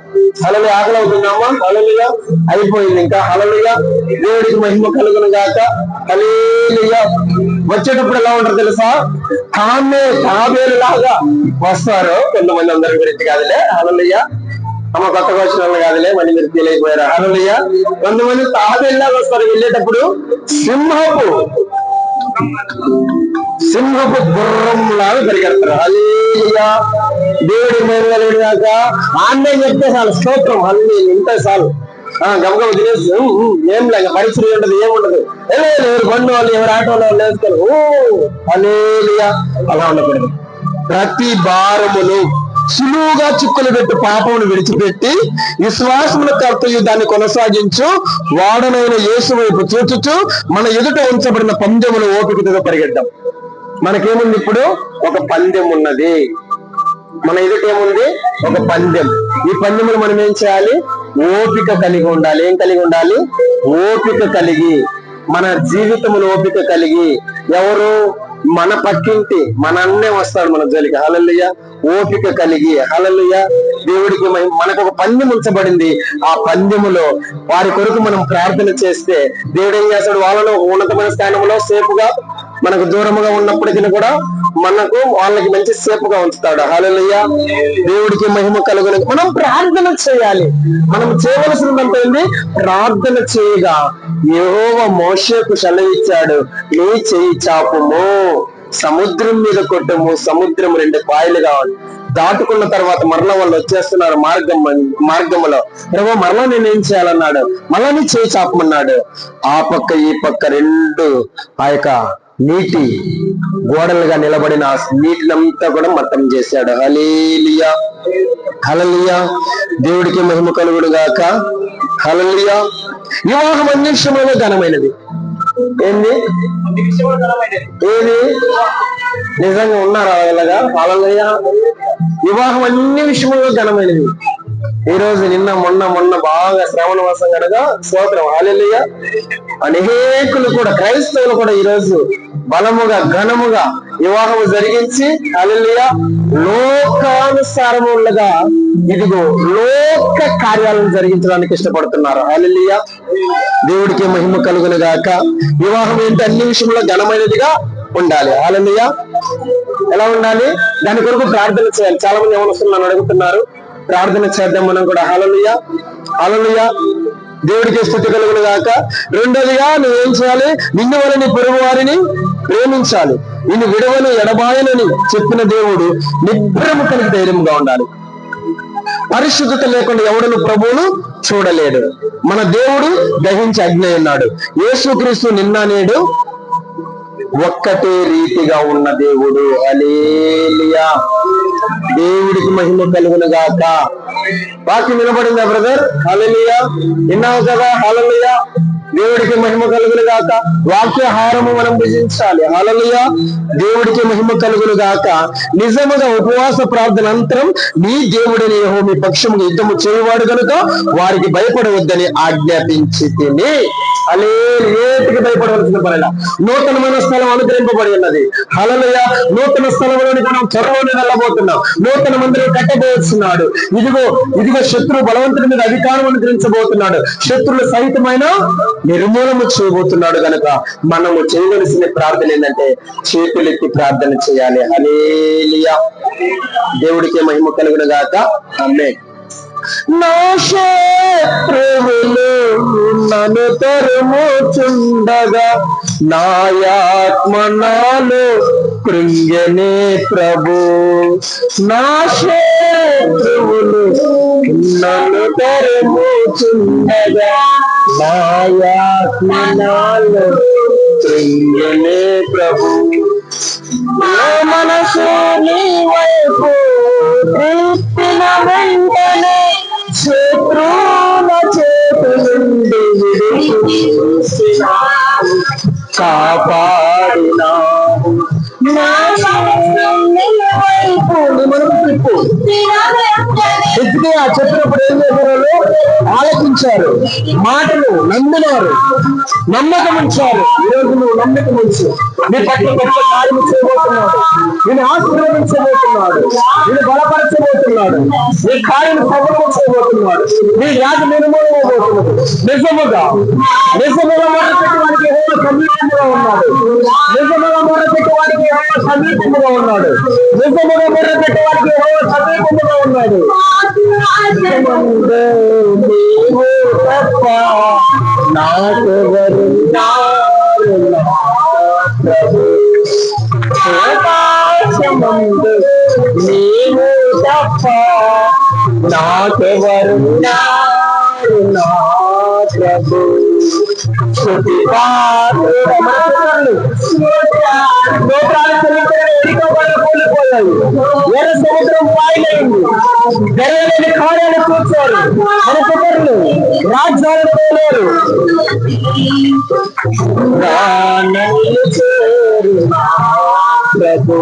హల్లెలూయా. ఆకలి అవుతుందమ్మా? హల్లెలూయా. అయిపోయింది ఇంకా. హల్లెలూయా, దేవుడికి మహిమ కలుగును గాక. హల్లెలూయా. వచ్చేటప్పుడు ఎలా ఉంటారు తెలుసా? తాబేలు లాగా వస్తారు కొంతమంది. అందరి గురించి కాదులే. హల్లెలూయా. అమ్మ కొత్తగా వచ్చిన వాళ్ళు కాదులే, మళ్ళీ మీరు ఫీల్ అయిపోయారు. హల్లెలూయా. కొంతమంది తాబేలు లాగా వస్తారు. వెళ్ళేటప్పుడు సింహపు గుర్రం లాగా పరిగెడతారు. హల్లెలూయా. దేవుడి మేలు దాకా ఆన్లైన్ చెప్తే చాలు, స్తోత్రం, హల్లెలూయా, ఇంత చాలు. గమగమ తినేసి ఏం లేక పరిస్థితి ఉండదు, ఏముండదు. ఎవరు బండి వాళ్ళు, ఎవరు ఆటో వాళ్ళు వేస్తారు. హల్లెలూయా. అలా ఉండకూడదు. ప్రతి భారమును సులువుగా చిక్కులు పెట్టి పాపమును విడిచిపెట్టి విశ్వాసముల కర్తయు దాన్ని కొనసాగించు వాడనైన యేసు వైపు చూచుచు మన ఎదుట ఉంచబడిన పందెములు ఓపికతో పరిగెడదాం. మనకేముంది? ఇప్పుడు ఒక పందెం ఉన్నది. మన ఎదుట ఏముంది? ఒక పందెం. ఈ పందెములు మనం ఏం చేయాలి? ఓపిక కలిగి ఉండాలి. ఏం కలిగి ఉండాలి? ఓపిక కలిగి, మన జీవితమును ఓపిక కలిగి. ఎవరు? మన పక్కింటి మన అన్నే వస్తాడు మన జోలికి. హల్లెలూయా. ఓపిక కలిగి. హల్లెలూయా. దేవుడికి మనకు ఒక పందెం ఉంచబడింది. ఆ పందెములో వారి కొరకు మనం ప్రార్థన చేస్తే దేవుడు ఏం చేస్తాడు? వాళ్ళను ఉన్నతమైన స్థానంలో సేపుగా, మనకు దూరముగా ఉన్నప్పటికీ కూడా మనకు వాళ్ళకి మంచి సేపుగా ఉంచుతాడు. హల్లెలూయా. దేవుడికి మహిమ కలుగును. మనం ప్రార్థన చేయాలి. మనం చేయవలసినంత ఏంది? ప్రార్థన చేయగా యెహోవా మోషేకు సెలవిచ్చాడు, నీ చెయ్యి చాపుము, సముద్రం మీద కొట్టము, సముద్రం 2 పాయలుగా దాటుకున్న తర్వాత మరలా వాళ్ళు వచ్చేస్తున్నారు మార్గంలో. ప్రభు మరలా నేనేం చేయాలన్నాడు, మళ్ళా నీ చేయి చాపమన్నాడు. ఆ పక్క ఈ పక్క రెండు ఆ యొక్క నీటి గోడలుగా నిలబడిన ఆ నీటినంతా కూడా మట్టం చేశాడు. హల్లెలూయా, హల్లెలూయా, దేవుడికి మహిమ కలుగును గాక. హల్లెలూయా. వివాహం అన్ని విషయంలో ఘనమైనది. ఏంది ఏది నిజంగా ఉన్నారా అలాగా? హల్లెలూయా. వివాహం అన్ని విషయంలో ఘనమైనది. ఈ రోజు నిన్న మొన్న బాగా శ్రావణ మాసం కనుక స్తోత్రం. హల్లెలూయా. అనేకులు కూడా క్రైస్తవులు కూడా ఈ రోజు బలముగా ఘనముగా వివాహం జరిగించి హల్లెలూయా లోకానుసారములుగా ఇదిగో లోక కార్యాలను జరిగించడానికి ఇష్టపడుతున్నారు. హల్లెలూయా. దేవుడికి మహిమ కలుగును గాక. వివాహం ఏంటి? అన్ని విషయంలో ఘనమైనదిగా ఉండాలి. హల్లెలూయా. ఎలా ఉండాలి? దాని కొరకు ప్రార్థన చేయాలి. చాలా మంది యవనస్తులు నన్ను అడుగుతున్నారు, ప్రార్థన చేద్దాం మనం కూడా. హల్లెలూయా, హల్లెలూయా. దేవుడికి స్తుతి కలుగును గాక. రెండోదిగా నువ్వేం చేయాలి? నిన్ను వల్ల నీ పొరుగు వారిని ప్రేమించాలి. నిన్ను విడవను ఎడబాయనని చెప్పిన దేవుడు నిబ్బరము కలిగి ధైర్యంగా ఉండాలి. పరిశుద్ధత లేకుండా ఎవడును ప్రభువును చూడలేడు. మన దేవుడు దహించి అగ్ని ఉన్నాడు. యేసుక్రీస్తు నిన్న నేడు ఒక్కటే రీతిగా ఉన్న దేవుడు. హల్లెలూయా. దేవుడికి మహిమ కలుగును గాక. వాక్యం వినబడిందా బ్రదర్? హల్లెలూయా. విన్నావు కదా? హల్లెలూయా. దేవుడికి మహిమ కలుగును గాక. వాక్యాహారము మనం భుజించాలి. హల్లెలూయా. దేవుడికి మహిమ కలుగును గాక. నిజముగా ఉపవాస ప్రార్థన అంతరం నీ దేవుడిని యెహోవా మీ పక్షముగా యుద్ధము చేయువాడు కనుక వారికి భయపడవద్దని ఆజ్ఞాపించి తిని. ఏటికి భయపడవలసిన పనిలా నూతనమైన స్థలం అనుగ్రహింపబడి ఉన్నది. హల్లెలూయా. నూతన స్థలంలోనికి మనం త్వరలోనే వెళ్ళబోతున్నాం. నూతన మందిరం కట్టబోతున్నాడు. ఇదిగో శత్రు బలవంతుడి మీద అధికారం అనుగ్రహించబోతున్నాడు. శత్రువుల సహితమైన నిర్మూలన చేయబోతున్నాడు కనుక మనము చేయవలసిన ప్రార్థన ఏంటంటే చేతులెత్తి ప్రార్థన చేయాలి. హల్లెలూయా. దేవుడికి మహిమ కలుగును గాక. ఆమేన్. నా శత్రువులు నన్ను తరుముచుండగా నాయాత్మ నాలో కృంగెనే ప్రభు. నా శత్రువులు నన్ను తరుముచుండగా నాయాత్మ నాలో కృంగెనే ప్రభు. మనసు నీ వైపు తిప్పిన వెంటనే శత్రువుల చేతి నుండి కాపాడినావు. చెప్పినప్పుడు ఏం చేశారు? ఆలోచించారు, మాటలు నమ్మినారు, నమ్మకం ఉంచారు. ఈరోజు నువ్వు నమ్మకం ఉంచు. నీ పట్ల గొప్ప కార్యం చేయబోతున్నాడు. నేను ఆశీర్వదించబోతున్నాడు. నేను బలపరచబోతున్నాడు. నీ కార్యం సమకూర్చబోతున్నాడు. నీ వ్యాధి నిర్మూలమబోతున్నాడు. నిజముగా మొదలుపెట్టి వాడికి యెహోవా సమీపంగా ఉన్నాడు. నిజముగా మొదలుపెట్టి వాడికి యెహోవా సమీపంగా ఉన్నాడు. నిజముగా మొదలుపెట్టి వాడికి యెహోవా సమీపంగా ఉన్నాడు. నీవు తప్ప నాకెవరు నీవు తప్ప నాకెవరు నా ప్రభు. ఎర్ర సముద్రం పాయలైంది. జరగలేని కార్యాలు కూర్చోరు. మన కుమారులు రాజ్యాలు పోలేరు. ప్రభు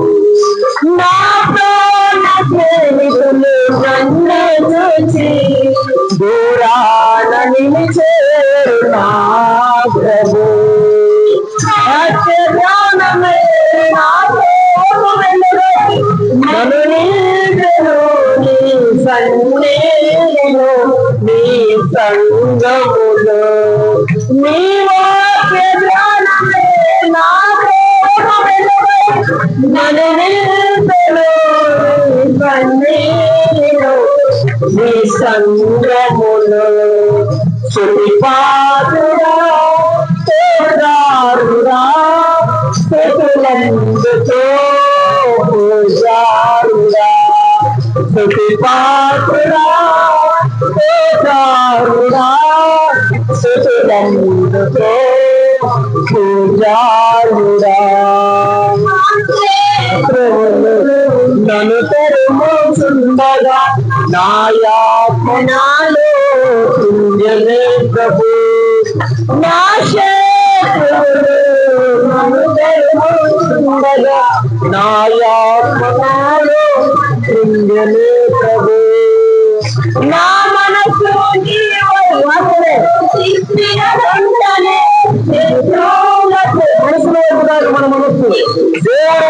నా ప్రాణ ప్రేమికులు నన్ను చూచి దూరాన నిలిచేరు నా ప్రభు. నన్ను నిలిచెను నీ సన్నిధిలో, నీ సంగములో. నీ వాక్య జ్ఞానమే నా నన్ను నిలిచెను నీ సన్నిధిలో, నీ సంగములో. సుడిపాదురా తోడారురా చేతులందుతో పూజారురా పాత్రుడా పూజారుడా నన్ను తెరుముండగా నాయాత్మనాలో కుంజనే ప్రభు నా శత్రువులు నన్ను తెరుముండగా నాయాత్మనాలో కుంజనే ప్రభు నా మనసు మన మనస్సు దేవుడు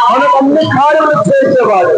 మనకు అన్ని కార్యములు చేసేవాడు.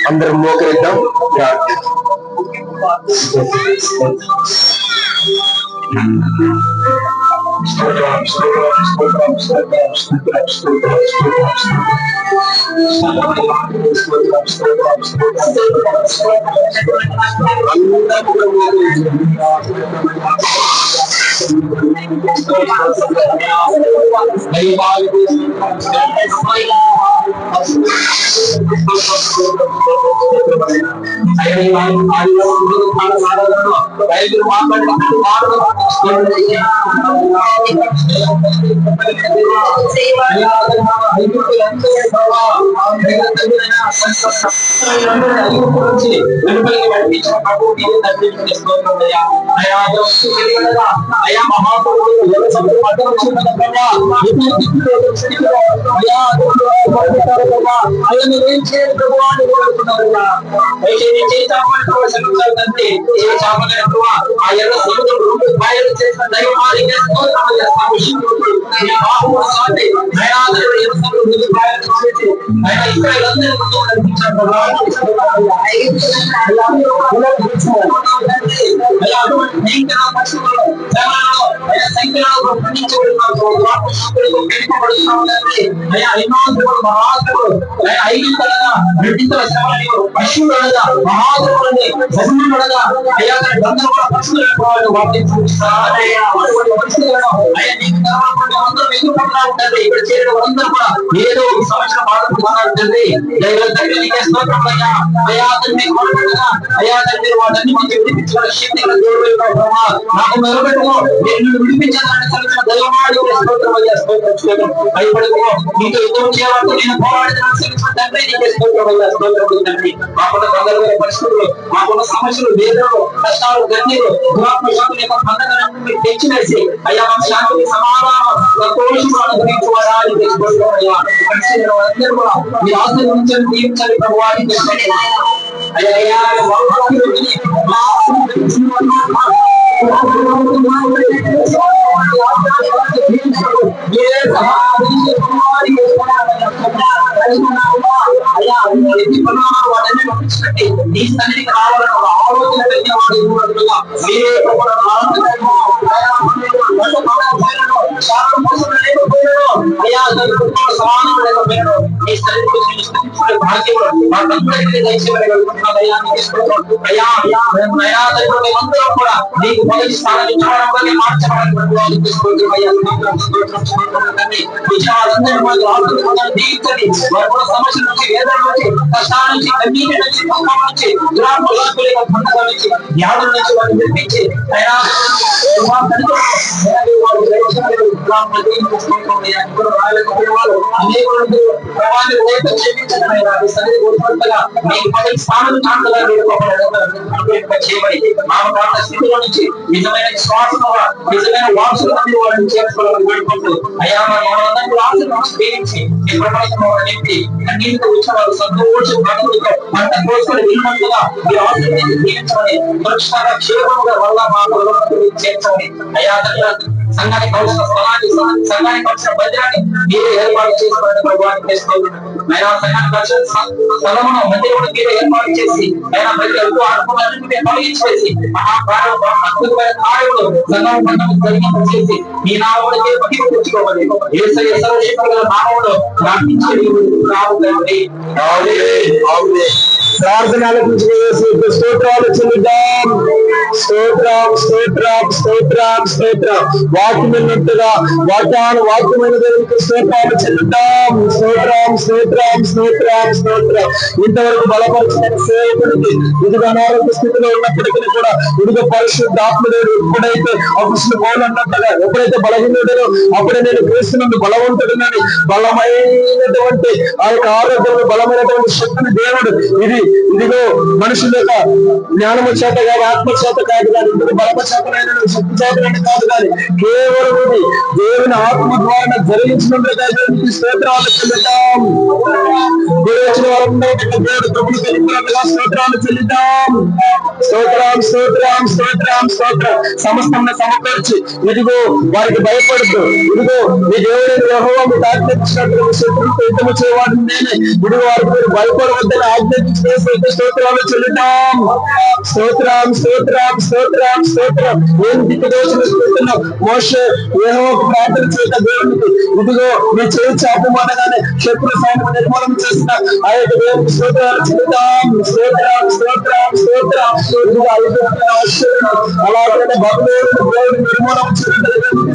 అందరం మోకరిద్దాం. అయా మహాప్రభుడు ఏదో ఒక సంవత్సరం బాధపడుతున్నారు తండ్రి. అయా తండ్రి వాటన్ని మంచి విడిపించిన శక్తి నాకు నిలబెట్టుకో. నేను విడిపించాలని కలిసిన దైవమాడి భయపడుకో. నీతో యుద్ధం చేయాలంటే నేను పోరాడిన తండ్రి నీకే స్తోత్రం తండ్రి. మాకున్న గందరగోళ పరిస్థితులు, మాకున్న సమస్యలు, వేదనలు, కష్టాలు, గన్నీలు, దురాత్మ శక్తుల యొక్క బంధకాలను తెచ్చివేసి అయ్యా మా శాంతిని సమాధానం సంతోషం అనుగ్రహించుకోవడానికి తెచ్చుకోవడం అందరూ కూడా మీ ఆశీర్వదించండి, దీవించండి ప్రభువాన్ని తెచ్చండి. అయ్యా నీ సన్నిధికి రావాలని ఒక ఆలోచన కలిగిన కూడా నీకు మొదటి స్థానం ఇచ్చుకోవడం మార్చబడాలి. సమస్యల నుంచి, వేదన నుంచి, కష్టాల నుంచి, కన్నీటి నుంచి, దుఃఖం నుంచి, దురాత్మల నుంచి, వ్యాధుల నుంచి వారిని తెప్పించి నిజమైన విశ్వాసం నిజమైన వారసులు అన్ని వాళ్ళని చేసుకోవాలని వేడుకుంటూ అయ్యా మనందరూ ఆశలు స్వీకరించి ఈ ప్రపంచంలో నింపి అన్నింటితో వచ్చిన వారు సంతోషం బతుకులతో పంట కోసుకొని విలువంతుగా ఈ ఆశలు జీవించమని సురక్షితంగా క్షేమంగా వల్ల మా చేర్చమని అయ్యా సంఘానికి కావాల్సిన స్థలాన్ని సంఘానికి కావాల్సిన బద్యాన్ని మీరే ఏర్పాటు చేసుకోవాలని ప్రభుత్వాన్ని చేస్తున్నాను. ఆయన సంఘానికి కావాల్సిన స్థలమును మందిరమును మీరే ఏర్పాటు చేసి ఆయన ప్రతి ఎక్కువ అనుకున్నది తొలగించేసి అద్భుతమైన కార్యములు సంఘం పండుగ జరిగింపు చేసి మీ నామములకే మహిమ తెచ్చుకోవాలి. యేసయ్య సర్వశక్తుల నామములో ప్రార్థించేది రావుతండి. ప్రార్థనలకు స్తోత్రాలు చెల్లిద్దాం. స్తోత్రం స్తోత్రం స్తోత్రం స్తోత్రం. వాక్యమైనట్టుగా వాక్యమైన దేవునికి స్తోత్రాలు చెల్లిద్దాం. స్తోత్రం స్తోత్రం స్తోత్రం స్తోత్రం. ఇంతవరకు బలపరిచిన సేవకుడికి ఇదిగా అనారోగ్య స్థితిలో ఉన్నప్పటికీ కూడా ఇదిగా పరిశుద్ధాత్మదేవుడు ఎప్పుడైతే అపుస్తుల పౌలు అన్నట్టుగా ఎప్పుడైతే బలహీనుడో అప్పుడే నేను క్రీస్తునందు బలవంతుడినని బలమైనటువంటి ఆ యొక్క ఆరోగ్యంలో బలమైనటువంటి శక్తిని దేవుడు ఇదిగో మనుషుల యొక్క జ్ఞానము చేత కాదు, ఆత్మ చేత కాదు కానీ, ఇందుకు బలమ చేతనైన శక్తి చేతనైన కాదు కానీ కేవలం దేవుని ఆత్మ ద్వారా జరిగించినందుకు స్తోత్రాలు చెల్లిద్దాం. వచ్చిన వారందరికీ దేవుడు ప్రభులు తెలుపుతున్నట్టుగా స్తోత్రాలు చెల్లిద్దాం. స్తోత్రం స్తోత్రం స్తోత్రం స్తోత్రం. సమస్తాన్ని సమకూర్చి ఇదిగో వారికి భయపడుతూ ఇదిగో మీ దేవుడైన యెహోవా మీకు ఆజ్ఞాపించినట్టుగా శత్రువుతో యుద్ధము చేయవాడు నేనే, ఇదిగో వారికి మీరు భయపడవద్దని ఆజ్ఞాపించిన స్తోత్రాలు చెల్లిద్దాం. స్తోత్రం స్తోత్రం స్తోత్రం స్తోత్రం. ఏం దిక్కుదోషిస్తున్నాం మోషే యెహోవాకు ప్రార్థన చేయక దేవునికి ఇదిగో మీ చేయి చాపమనగానే శత్రు సైన్యం నిర్మూలన చేసిన ఆ యొక్క దేవునికి స్తోత్రాలు చెల్లిద్దాం. స్తోత్రం స్తోత్రం స్తోత్రం. అలాగే భగవంతుడు దేవుడు నిర్మూలన చేసిన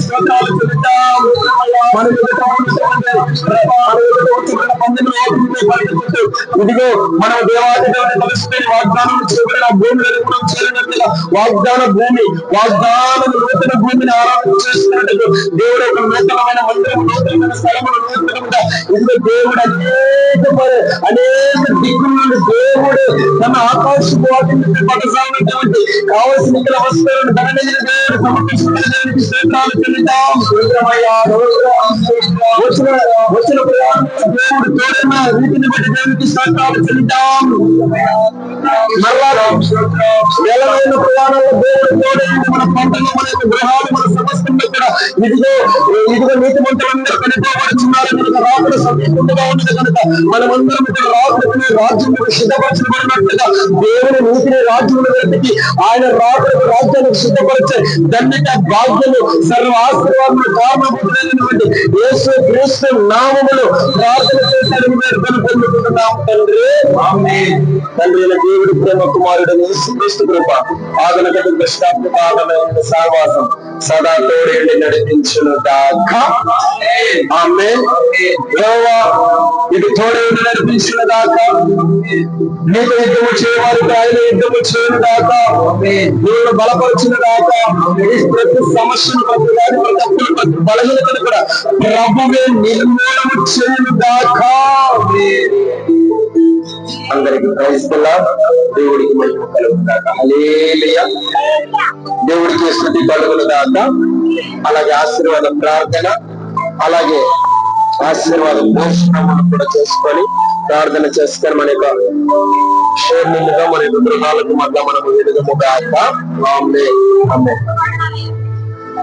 స్తోత్రాలు చెల్లిద్దాం. ఇదిగో మనం దేవాది దేవుని తలసుకొని వాగ్దానం చేయబడిన భూమిలో చేరినట్టుగా వాగ్దాన భూమి వాగ్దానం నూతన భూమిని ఆరాధన చేస్తున్నట్టు దేవుడు ఒక నూతనమైన మందిరం నూతనమైన స్థలములు నూతనంగా ఇదిగో దేవుడు అనేక దిక్కుల నుండి దేవుడు తన ఆకాశపు వాటిని పదసాగినటువంటి కావలసిన ఇక్కడ వస్తువులను ధననిధిని దేవుడు సమర్పిస్తున్న దేవునికి స్తోత్రాలు చెల్లిద్దాం. వచ్చిన ప్రయాణంలో దేవుడు తోడైన రీతిని బట్టి దేవునికి స్తోత్రాలు చెల్లిద్దాం. నెలవైన ప్రయాణంలో దేవుడు తోడైంది. మన పంటలు మన గృహాలు మన సమస్యలు కూడా ఇదిగో నీతిమంతులందరూ కనుకోబడుతున్నారు కనుక రాకుల సమీపంగా ఉన్నది కనుక మనమందరం ఇక్కడ రాకులని రాజ్యం సిద్ధపరచబడినట్టుగా దేవుని నీతిని రాజ్యములు వెతికి ఆయన రాకులకు రాజ్యానికి సిద్ధపరిచే ధన్యత భాగ్యము సర్వ ఆశీర్వాదములు కారణమైనటువంటి యేసు క్రీస్తు నామములో ప్రార్థన చేశారు పొందుకుంటున్నాం తండ్రి. తండ్రి దేవుడి ప్రేమ కుమారుడు క్రీస్తు కృప ఆదనకటి దృష్టాత్మక సావాసం సదా తోడేండి నడిపించును దాకా ఆమేన్. యెహోవా ఇది తోడేండి నడిపించును దాకా నీతో యుద్ధము చేయవారికి ఆయన యుద్ధము చేయను దాకా దేవుడు బలపరిచిన దాకా ప్రతి సమస్యను ప్రతి దాని ప్రతి బలహీనతను కూడా ప్రభువే నిర్మూలన చేయను దాకా. అందరికి క్రైస్తవుల దేవుడికి మహిమ కలుగుతాక హల్లెలూయా. దేవుడికి స్తుతి కలుగును దాకా. అలాగే ఆశీర్వాద ప్రార్థన అలాగే ఆశీర్వాద పోషణను కూడా చేసుకొని ప్రార్థన చేసుకొని మన యొక్క షేర్నిగా మన యొక్క గృహాలకు మధ్య మనము ఎదుగము గాక. ఆమేన్ ఆమేన్.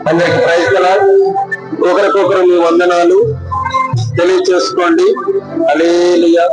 అందరికి క్రైస్తవుల ఒకరికొకరు మీ వందనాలు తెలియచేసుకోండి. హల్లెలూయా.